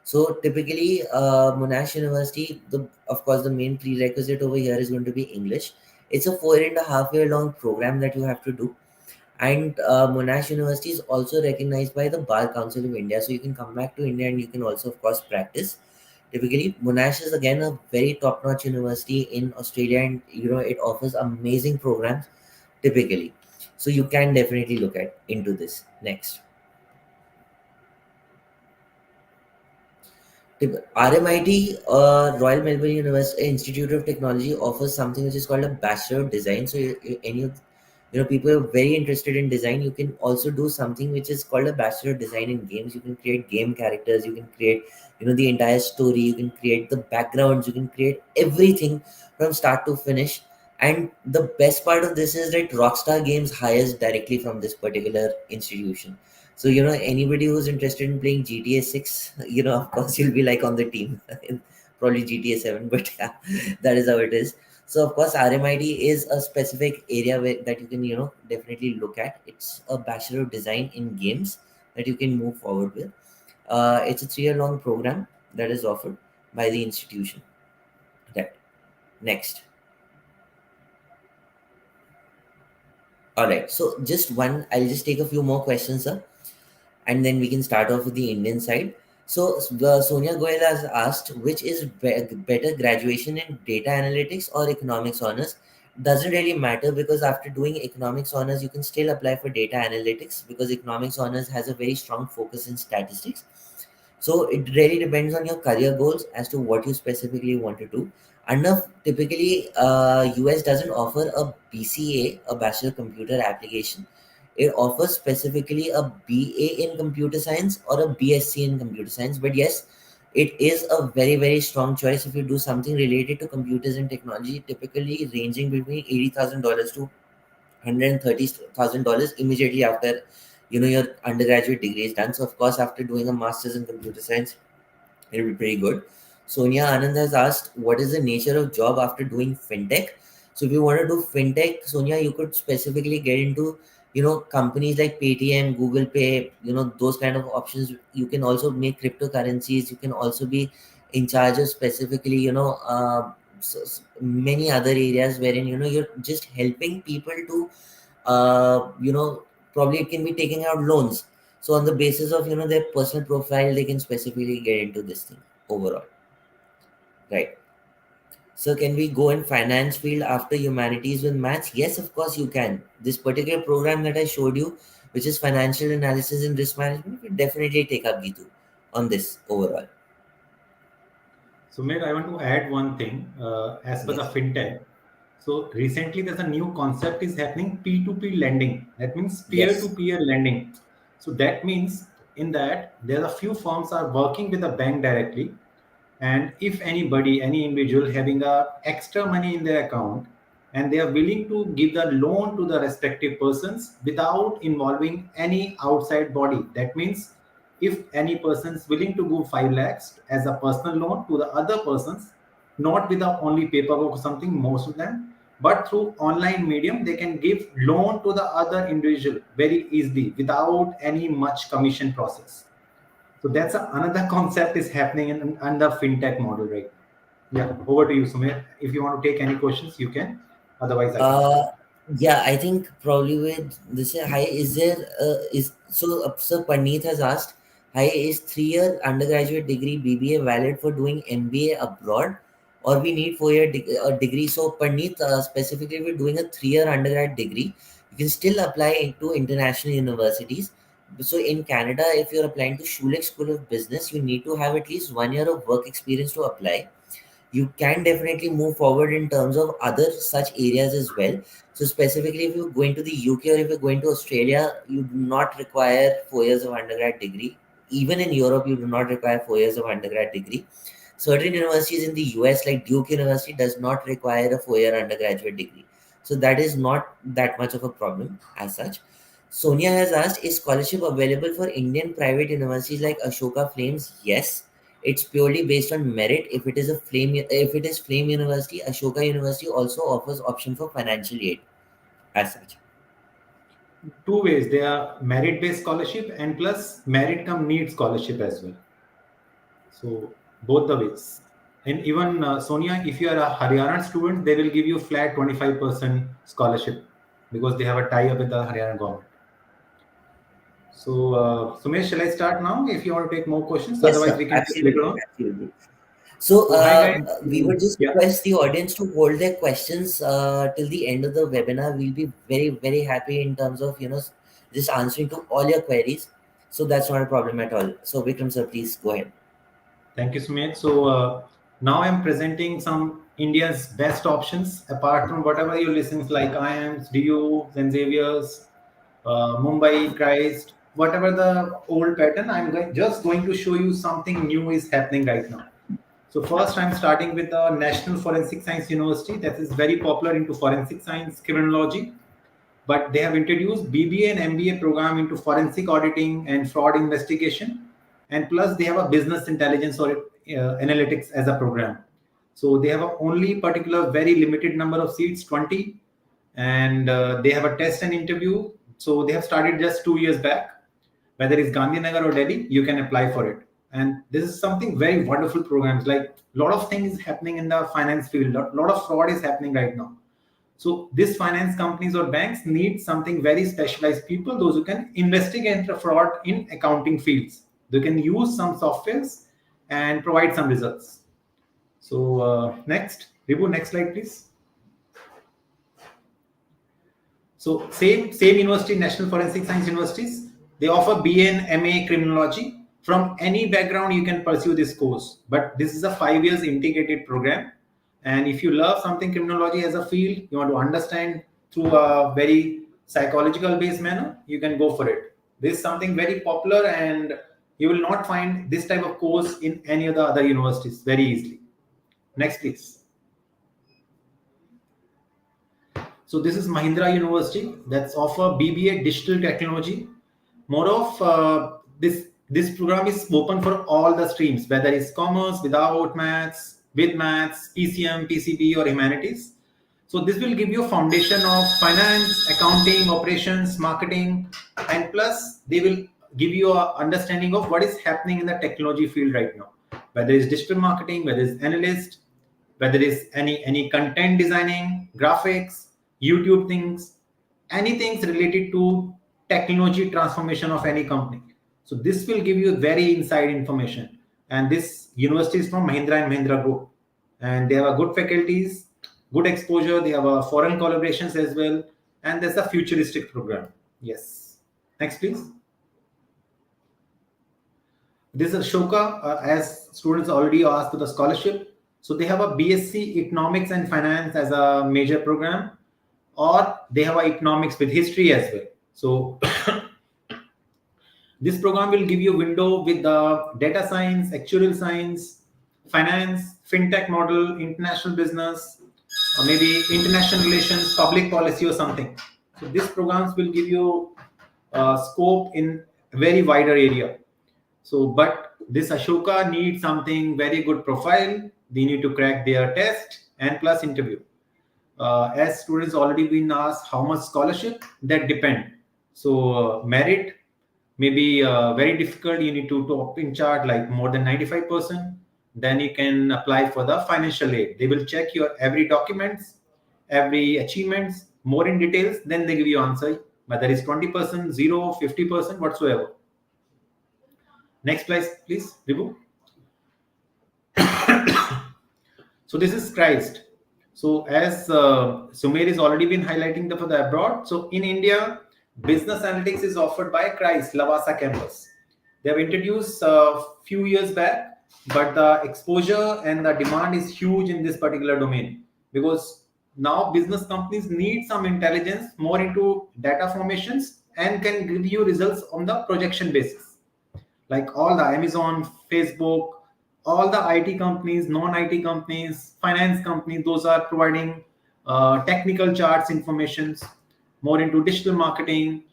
So typically, Monash University, of course, the main prerequisite over here is going to be English. It's a 4.5 year long program that you have to do. And Monash University is also recognized by the Bar Council of India. So you can come back to India and you can also, of course, practice. Typically, Monash is again a very top-notch university in Australia, and it offers amazing programs typically. So you can definitely look at into this. Next. RMIT, Royal Melbourne University Institute of Technology, offers something which is called a Bachelor of Design. So any of people are very interested in design. You can also do something which is called a Bachelor of Design in Games. You can create game characters. You can create the entire story. You can create the backgrounds. You can create everything from start to finish. And the best part of this is that Rockstar Games hires directly from this particular institution. So, anybody who's interested in playing GTA 6, of course, you'll be like on the team, probably GTA 7, but yeah, that is how it is. So, of course, RMIT is a specific area that you can, definitely look at. It's a Bachelor of Design in Games that you can move forward with. It's a 3 year long program that is offered by the institution. Right. Next. All right. So, I'll just take a few more questions, sir, and then we can start off with the Indian side. So Sonia Goyal has asked, which is better, graduation in data analytics or economics honors? Doesn't really matter, because after doing economics honors, you can still apply for data analytics, because economics honors has a very strong focus in statistics. So it really depends on your career goals as to what you specifically want to do. Enough, typically, US doesn't offer a BCA, a Bachelor of Computer Application. It offers specifically a BA in computer science or a BSc in computer science. But yes, it is a very, very strong choice if you do something related to computers and technology, typically ranging between $80,000 to $130,000 immediately after your undergraduate degree is done. So of course, after doing a master's in computer science, it'll be pretty good. Sonia Anand has asked, what is the nature of job after doing fintech? So if you want to do fintech, Sonia, you could specifically get into, companies like Paytm, Google Pay, those kind of options. You can also make cryptocurrencies. You can also be in charge of specifically, many other areas wherein, you're just helping people to, uh, you know, probably it can be taking out loans. So on the basis of, their personal profile, they can specifically get into this thing overall. Right. So can we go in finance field after humanities with maths? Yes, of course you can. This particular program that I showed you, which is financial analysis and risk management, will definitely take up Gitu on this overall. So, Meg, I want to add one thing as per the Yes. fintech. So, recently there's a new concept is happening P2P lending. That means peer to Yes. peer lending. So, that means in that there are a few firms are working with the bank directly, and if anybody, any individual having a extra money in their account, and they are willing to give the loan to the respective persons without involving any outside body. That means if any person is willing to give 5 lakhs as a personal loan to the other persons, not with the only paperwork or something, most of them, but through online medium, they can give loan to the other individual very easily without any much commission process. So that's another concept is happening in under fintech model right now. Yeah, over to you, Sumit. If you want to take any questions, you can. Otherwise, I can Uh, start. yeah, I think probably with this, hi, is there, so Paneet has asked, hi, is 3 year undergraduate degree BBA valid for doing MBA abroad, or we need 4 year degree? So Paneet, specifically, we're doing a 3 year undergrad degree. You can still apply into international universities. So in Canada, if you're applying to Schulich School of Business, you need to have at least 1 year of work experience to apply. You can definitely move forward in terms of other such areas as well. So specifically, if you're going to the UK or if you're going to Australia, you do not require 4 years of undergrad degree. Even in Europe, you do not require 4 years of undergrad degree. Certain universities in the US, like Duke University, does not require a 4 year undergraduate degree. So that is not that much of a problem as such. Sonia has asked, is scholarship available for Indian private universities like Ashoka Flames? Yes, it's purely based on merit. If it is Flame University, Ashoka University also offers option for financial aid as such. Two ways. They are merit-based scholarship and plus merit come need scholarship as well. So both the ways. And even Sonia, if you are a Haryana student, they will give you flat 25% scholarship because they have a tie-up with the Haryana government. So, Sumesh, shall I start now? If you want to take more questions, Yes, otherwise sir. we can take later Absolutely. on. Absolutely. So So, hi guys. we would just Yeah. request the audience to hold their questions till the end of the webinar. We'll be very, very happy in terms of, just answering to all your queries. So that's not a problem at all. So Vikram sir, please go ahead. Thank you, Sumit. So now I'm presenting some India's best options apart from whatever you listen like IIMs, DU, then Xavier's, Mumbai, Christ, whatever the old pattern. Just going to show you something new is happening right now. So first, I'm starting with the National Forensic Science University that is very popular into forensic science, criminology, but they have introduced BBA and MBA program into forensic auditing and fraud investigation, and plus they have a business intelligence or analytics as a program. So they have a only particular very limited number of seats, 20, and they have a test and interview. So they have started just 2 years back. Whether it's Gandhinagar or Delhi, you can apply for it. And this is something very wonderful programs. Like a lot of things happening in the finance field. Lot of fraud is happening right now. So these finance companies or banks need something very specialized people, those who can investigate the fraud in accounting fields. They can use some softwares and provide some results. So next, Ribu, next slide, please. So same university, National Forensic Science Universities, they offer BA and MA criminology. From any background, you can pursue this course. But this is a 5 years integrated program. And if you love something criminology as a field, you want to understand through a very psychological based manner, you can go for it. This is something very popular, and you will not find this type of course in any of the other universities very easily. Next, please. So this is Mahindra University that's offer BBA Digital Technology. More of this program is open for all the streams, whether it's commerce, without maths, with maths, PCM, PCB, or humanities. So this will give you a foundation of finance, accounting, operations, marketing, and plus they will give you a understanding of what is happening in the technology field right now, whether it's digital marketing, whether it's analyst, whether it's any content designing, graphics, YouTube things, anything related to technology transformation of any company. So this will give you very inside information. And this university is from Mahindra and Mahindra Group, and they have a good faculties, good exposure. They have a foreign collaborations as well, and there's a futuristic program. Yes. Next, please. This is Ashoka, as students already asked for the scholarship. So they have a BSc Economics and Finance as a major program, or they have a economics with history as well. So this program will give you a window with the data science, actuarial science, finance, fintech model, international business, or maybe international relations, public policy, or something. So these programs will give you scope in a very wider area. So, but this Ashoka needs something very good profile. They need to crack their test and plus interview. As students already been asked, how much scholarship, that depend. So merit may be very difficult. You need to top in chart like more than 95%. Then you can apply for the financial aid. They will check your every documents, every achievements, more in details. Then they give you answer whether it's 20%, 0, 50%, whatsoever. Next slide, please, Vibhu. So this is Christ. So as Sumer has already been highlighting for the abroad. So in India, business analytics is offered by Christ Lavasa campus. They have introduced a few years back, but the exposure and the demand is huge in this particular domain, because now business companies need some intelligence more into data formations and can give you results on the projection basis. Like all the Amazon, Facebook, all the IT companies, non-IT companies, finance companies, those are providing technical charts, informations, more into digital marketing,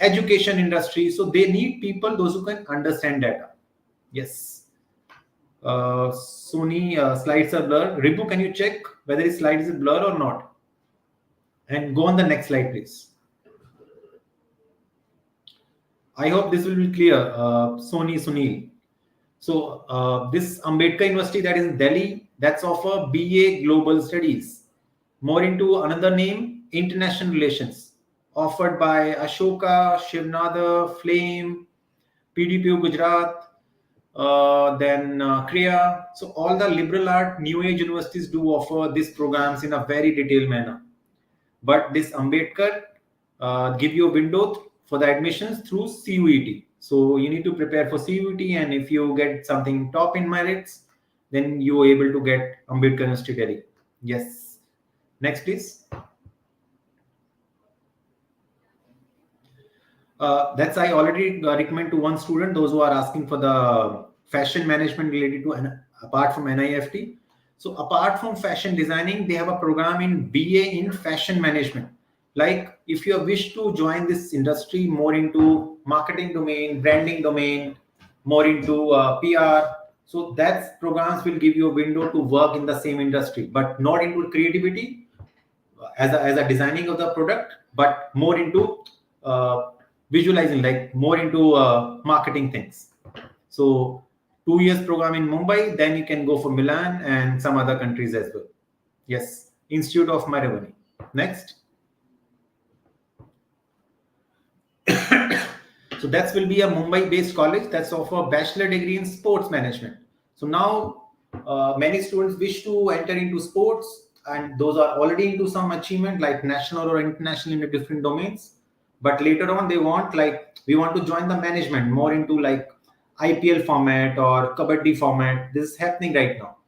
education industry. So they need people, those who can understand data. Yes. Sony slides are blurred. Ribu, can you check whether his slide is blurred or not? And go on the next slide, please. I hope this will be clear. Sony Sunil. So this Ambedkar University that is in Delhi, that's offer BA Global Studies. More into another name, International Relations, offered by Ashoka, Shivnada, Flame, PDPU Gujarat, then Kriya. So all the liberal art new age universities do offer these programs in a very detailed manner. But this Ambedkar give you a window for the admissions through CUET. So you need to prepare for CUET, and if you get something top in merits, then you are able to get Ambedkar University Delhi. Yes. Next, please. That's I already recommend to one student, those who are asking for the fashion management related to apart from NIFT. So apart from fashion designing, they have a program in BA in fashion management. Like if you wish to join this industry more into marketing domain, branding domain, more into PR, so that programs will give you a window to work in the same industry, but not into creativity as a designing of the product, but more into visualizing, like more into marketing things. So 2 years program in Mumbai, then you can go for Milan and some other countries as well. Yes, Institute of Marivani. Next. So that will be a Mumbai-based college that's offer bachelor degree in sports management. So now many students wish to enter into sports, and those are already into some achievement like national or international in the different domains. But later on, they want like we want to join the management more into like IPL format or Kabaddi format. This is happening right now.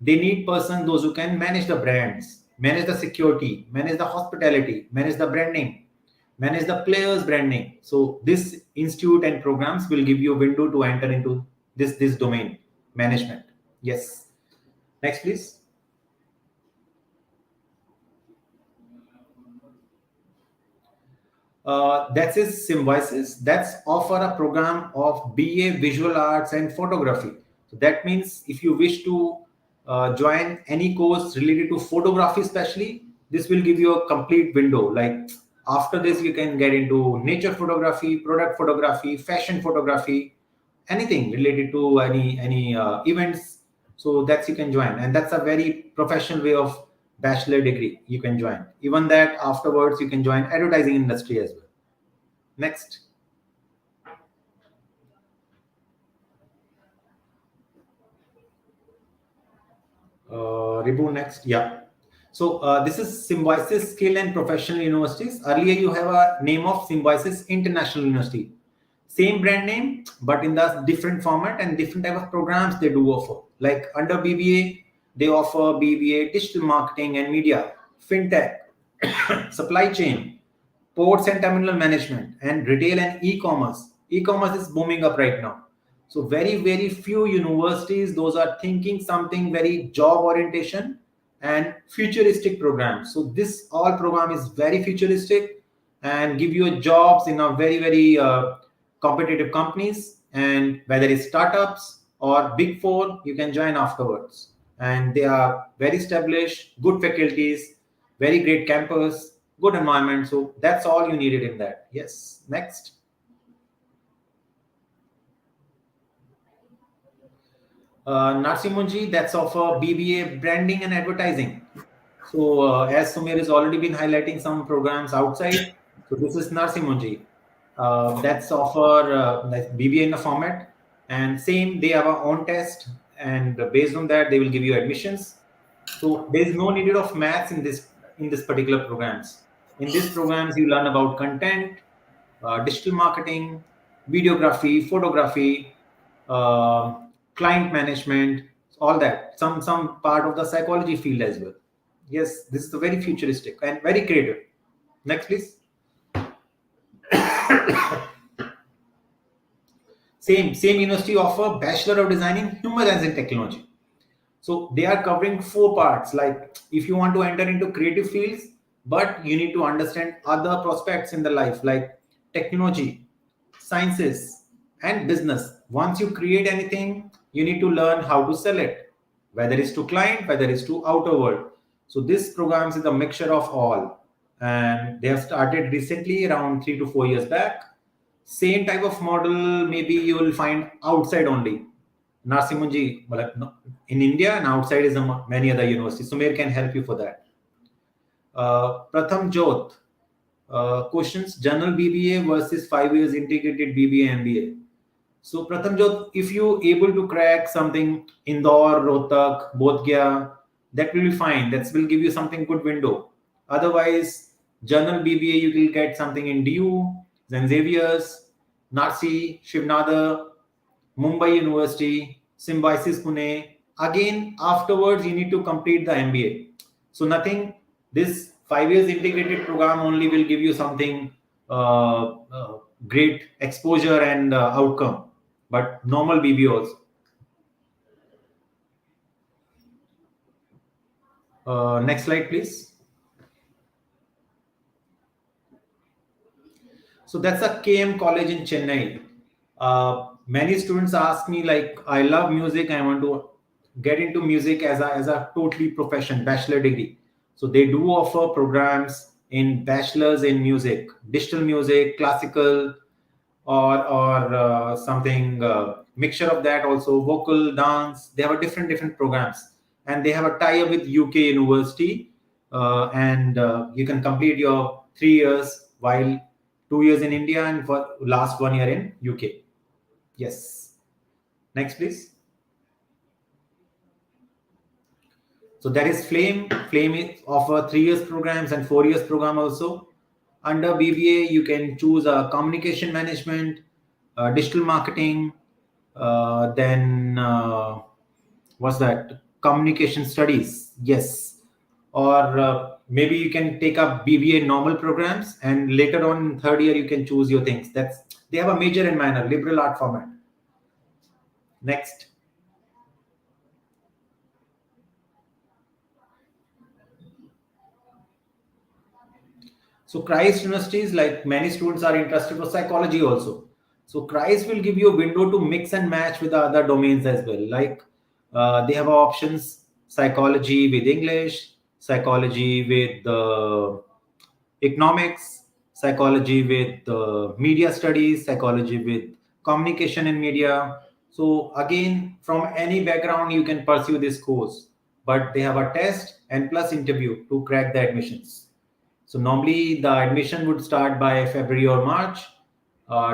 They need persons those who can manage the brands, manage the security, manage the hospitality, manage the branding, manage the players branding. So this institute and programs will give you a window to enter into this domain management. Yes. Next, please. That's his Symbiosis. That's offer a program of BA Visual Arts and Photography. So that means if you wish to join any course related to photography especially. This will give you a complete window. Like after this you can get into nature photography, product photography, fashion photography, anything related to any events. So that's you can join, and that's a very professional way of bachelor degree you can join. Even that afterwards you can join advertising industry as well. Next. Ribu next. Yeah. So this is Symbiosis Skill and Professional Universities. Earlier you have a name of Symbiosis International University. Same brand name, but in the different format and different type of programs they do offer. Like under BBA, they offer BBA Digital Marketing and Media, FinTech, Supply Chain, Ports and Terminal Management, and Retail and E-commerce. E-commerce is booming up right now. So very few universities those are thinking something very job orientation and futuristic programs. So this all program is very futuristic and give you jobs in a very competitive companies, and whether it's startups or big four you can join afterwards, and they are very established, good faculties, very great campus, good environment. So that's all you needed in that. Yes. Next. Narsimunji, that's of BBA branding and advertising. So as Sumir has already been highlighting some programs outside, so this is Narsimunji. That's offer like BBA in a format, and same they have a own test, and based on that they will give you admissions. So there is no needed of maths in this particular programs. In these programs you learn about content, digital marketing, videography, photography, uh, client management, all that. Some part of the psychology field as well. Yes, this is a very futuristic and very creative. Next, please. Same university offer Bachelor of Design in Humanities and Technology. So they are covering four parts. Like if you want to enter into creative fields, but you need to understand other prospects in the life like technology, sciences, and business. Once you create anything, you need to learn how to sell it, whether it's to client, whether it's to outer world. So this programs is a mixture of all, and they have started recently around 3 to 4 years back. Same type of model maybe you will find outside only. Narsimunji, in India and outside is many other universities. Sumer can help you for that. Pratham Jot, questions general BBA versus 5 years integrated BBA MBA. So Pratham Jot, if you able to crack something Indore, Rohtak, Bodh Gaya, that will be fine. That will give you something good window. Otherwise, general BBA you will get something in DU, then Xavier's, Narsi, Shivnadar, Mumbai University, Symbiosis Pune. Again, afterwards, you need to complete the MBA. So nothing, this 5 years integrated program only will give you something great exposure and outcome, but normal BBA also. Next slide, please. So that's a KM college in Chennai. Many students ask me like, I love music. I want to get into music as a totally profession, bachelor degree. So they do offer programs in bachelors in music, digital music, classical, or something mixture of that. Also vocal, dance. They have a different programs, and they have a tie-up with UK university, and you can complete your 3 years while 2 years in India and for last 1 year in UK. Yes. Next, please. So that is Flame. Flame offer 3 years programs and 4 years program also. Under BBA, you can choose communication management, digital marketing, then what's that? Communication studies. Yes. Or maybe you can take up BBA normal programs, and later on third year you can choose your things. That's they have a major and minor liberal art format. Next. So Christ universities, like many students are interested for psychology also. So Christ will give you a window to mix and match with the other domains as well. Like they have options psychology with English, psychology with economics, psychology with media studies, psychology with communication and media. So again, from any background, you can pursue this course, but they have a test and plus interview to crack the admissions. So normally the admission would start by February or March.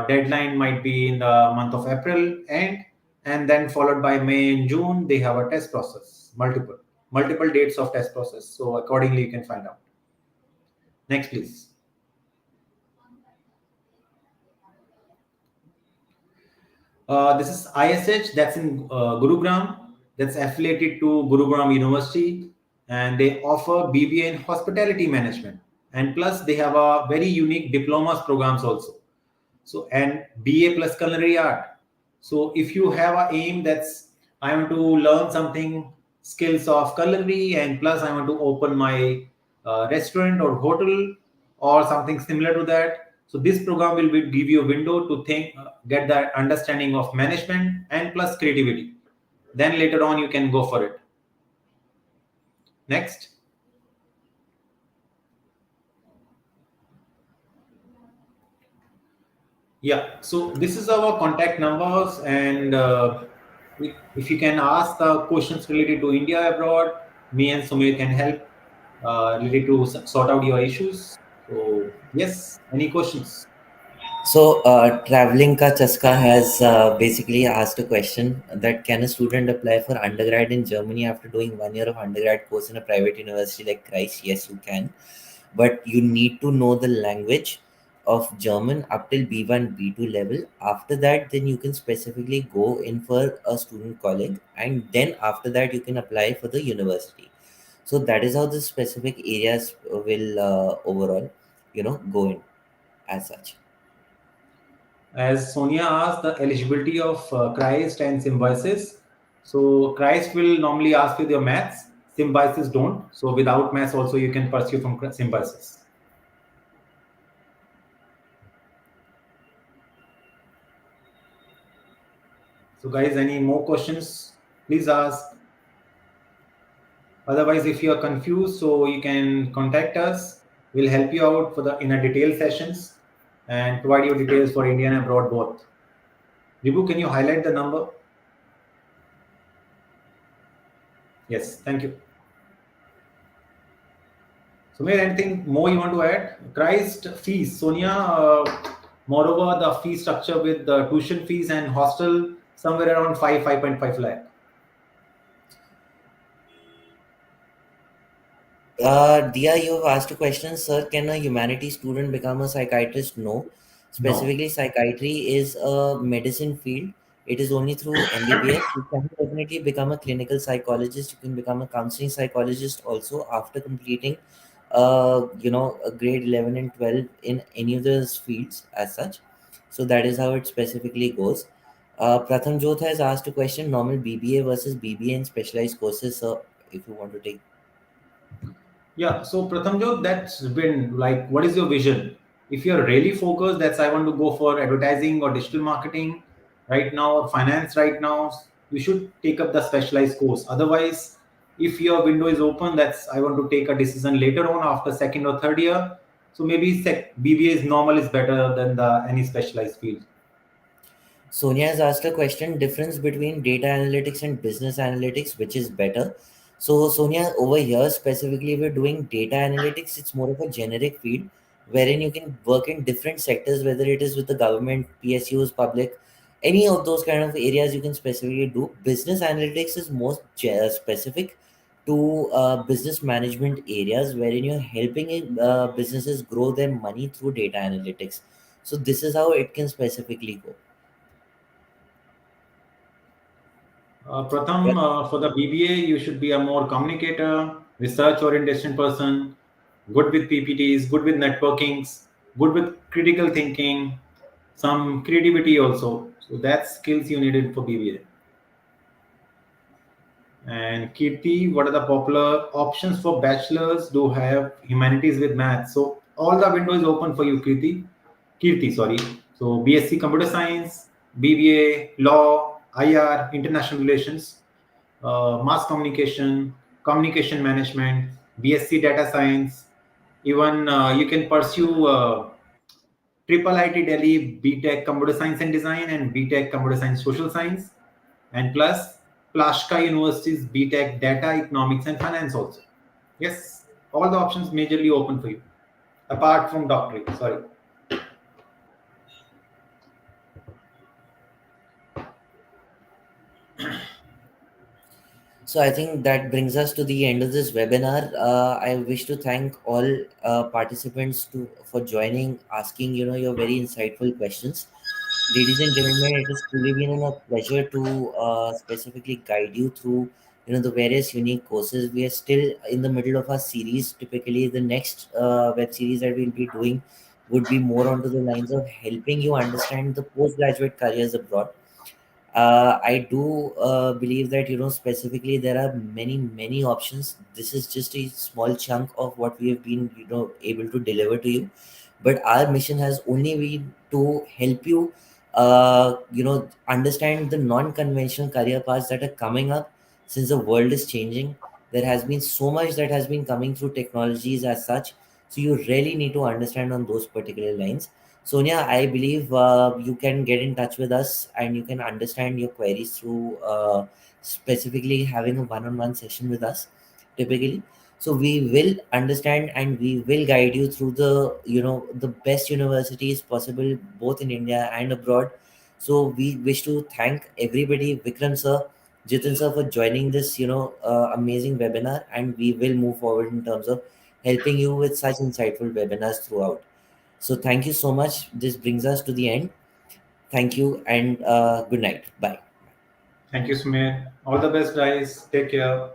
Deadline might be in the month of April end, and then followed by May and June. They have a test process, multiple dates of test process. So accordingly, you can find out. Next, please. This is ISH, that's in Gurugram, that's affiliated to Gurugram University, and they offer BBA in hospitality management. And plus, they have a very unique diplomas programs also. So, and BA plus culinary art. So, if you have a aim that's I want to learn something skills of culinary, and plus I want to open my restaurant or hotel or something similar to that. So this program will give you a window to think, get that understanding of management and plus creativity. Then later on you can go for it. Next. Yeah, so this is our contact numbers, and if you can ask the questions related to India abroad, me and Sumir can help related to sort out your issues. So yes, any questions? So, Traveling Ka Chaska has basically asked a question that can a student apply for undergrad in Germany after doing 1 year of undergrad course in a private university like Christ? Yes, you can, but you need to know the language of German up till B1, B2 level. After that, then you can specifically go in for a student college, and then after that, you can apply for the university. So that is how the specific areas will overall, go in as such. As Sonia asked, the eligibility of Christ and Symbiosis. So Christ will normally ask you your maths. Symbiosis don't. So without maths also you can pursue from Symbiosis. So guys, any more questions? Please ask. Otherwise, if you are confused, so you can contact us. We'll help you out for the in a detailed sessions and provide you details for Indian and abroad both. Ribu, can you highlight the number? Yes, thank you. Sumir, anything more you want to add? Christ fees, Sonia. Moreover, the fee structure with the tuition fees and hostel somewhere around 5.5 lakh. Dia, you have asked a question, sir. Can a humanities student become a psychiatrist? No. No. Specifically, psychiatry is a medicine field. It is only through MBBS. You can definitely become a clinical psychologist. You can become a counseling psychologist also after completing, a grade 11 and 12 in any of those fields as such. So that is how it specifically goes. Pratham Jyoth has asked a question: normal BBA versus BBA in specialized courses. So, if you want to take. Yeah, so Prathamjot, that's been like, what is your vision? If you're really focused, that's I want to go for advertising or digital marketing right now, or finance right now, you should take up the specialized course. Otherwise, if your window is open, that's I want to take a decision later on after second or third year. So maybe BBA is normal is better than the any specialized field. Sonia has asked a question: difference between data analytics and business analytics, which is better? So, Sonia, over here specifically, we're doing data analytics. It's more of a generic field wherein you can work in different sectors, whether it is with the government, PSUs, public, any of those kind of areas you can specifically do. Business analytics is more specific to business management areas wherein you're helping businesses grow their money through data analytics. So, this is how it can specifically go. Pratham, for the BBA, you should be a more communicator, research orientation person, good with PPTs, good with networkings, good with critical thinking, some creativity also. So that's skills you needed for BBA. And Kirti, what are the popular options for bachelors? Do have humanities with math? So all the windows open for you, Kirti. Kirti, sorry. So BSc Computer Science, BBA, Law, IR, International Relations, Mass Communication, communication management, BSc data science. Even you can pursue Triple IT Delhi BTech Computer Science and Design and BTech Computer Science Social Science, and plus Plashka University's BTech Data Economics and Finance also. Yes, all the options majorly open for you, apart from doctorate. Sorry. So I think that brings us to the end of this webinar. I wish to thank all participants for joining, asking your very insightful questions. Ladies and gentlemen, it has truly been a pleasure to specifically guide you through the various unique courses. We are still in the middle of our series. Typically, the next web series that we'll be doing would be more onto the lines of helping you understand the postgraduate careers abroad. I do believe that specifically there are many options. This is just a small chunk of what we have been able to deliver to you, but our mission has only been to help you understand the non-conventional career paths that are coming up since the world is changing. There has been so much that has been coming through technologies as such, so you really need to understand on those particular lines. Sonia, I believe you can get in touch with us and you can understand your queries through specifically having a one-on-one session with us, typically. So we will understand and we will guide you through the best universities possible, both in India and abroad. So we wish to thank everybody, Vikram sir, Jitin sir, for joining this amazing webinar, and we will move forward in terms of helping you with such insightful webinars throughout. So thank you so much. This brings us to the end. Thank you and good night. Bye. Thank you, Sumit. All the best, guys. Take care.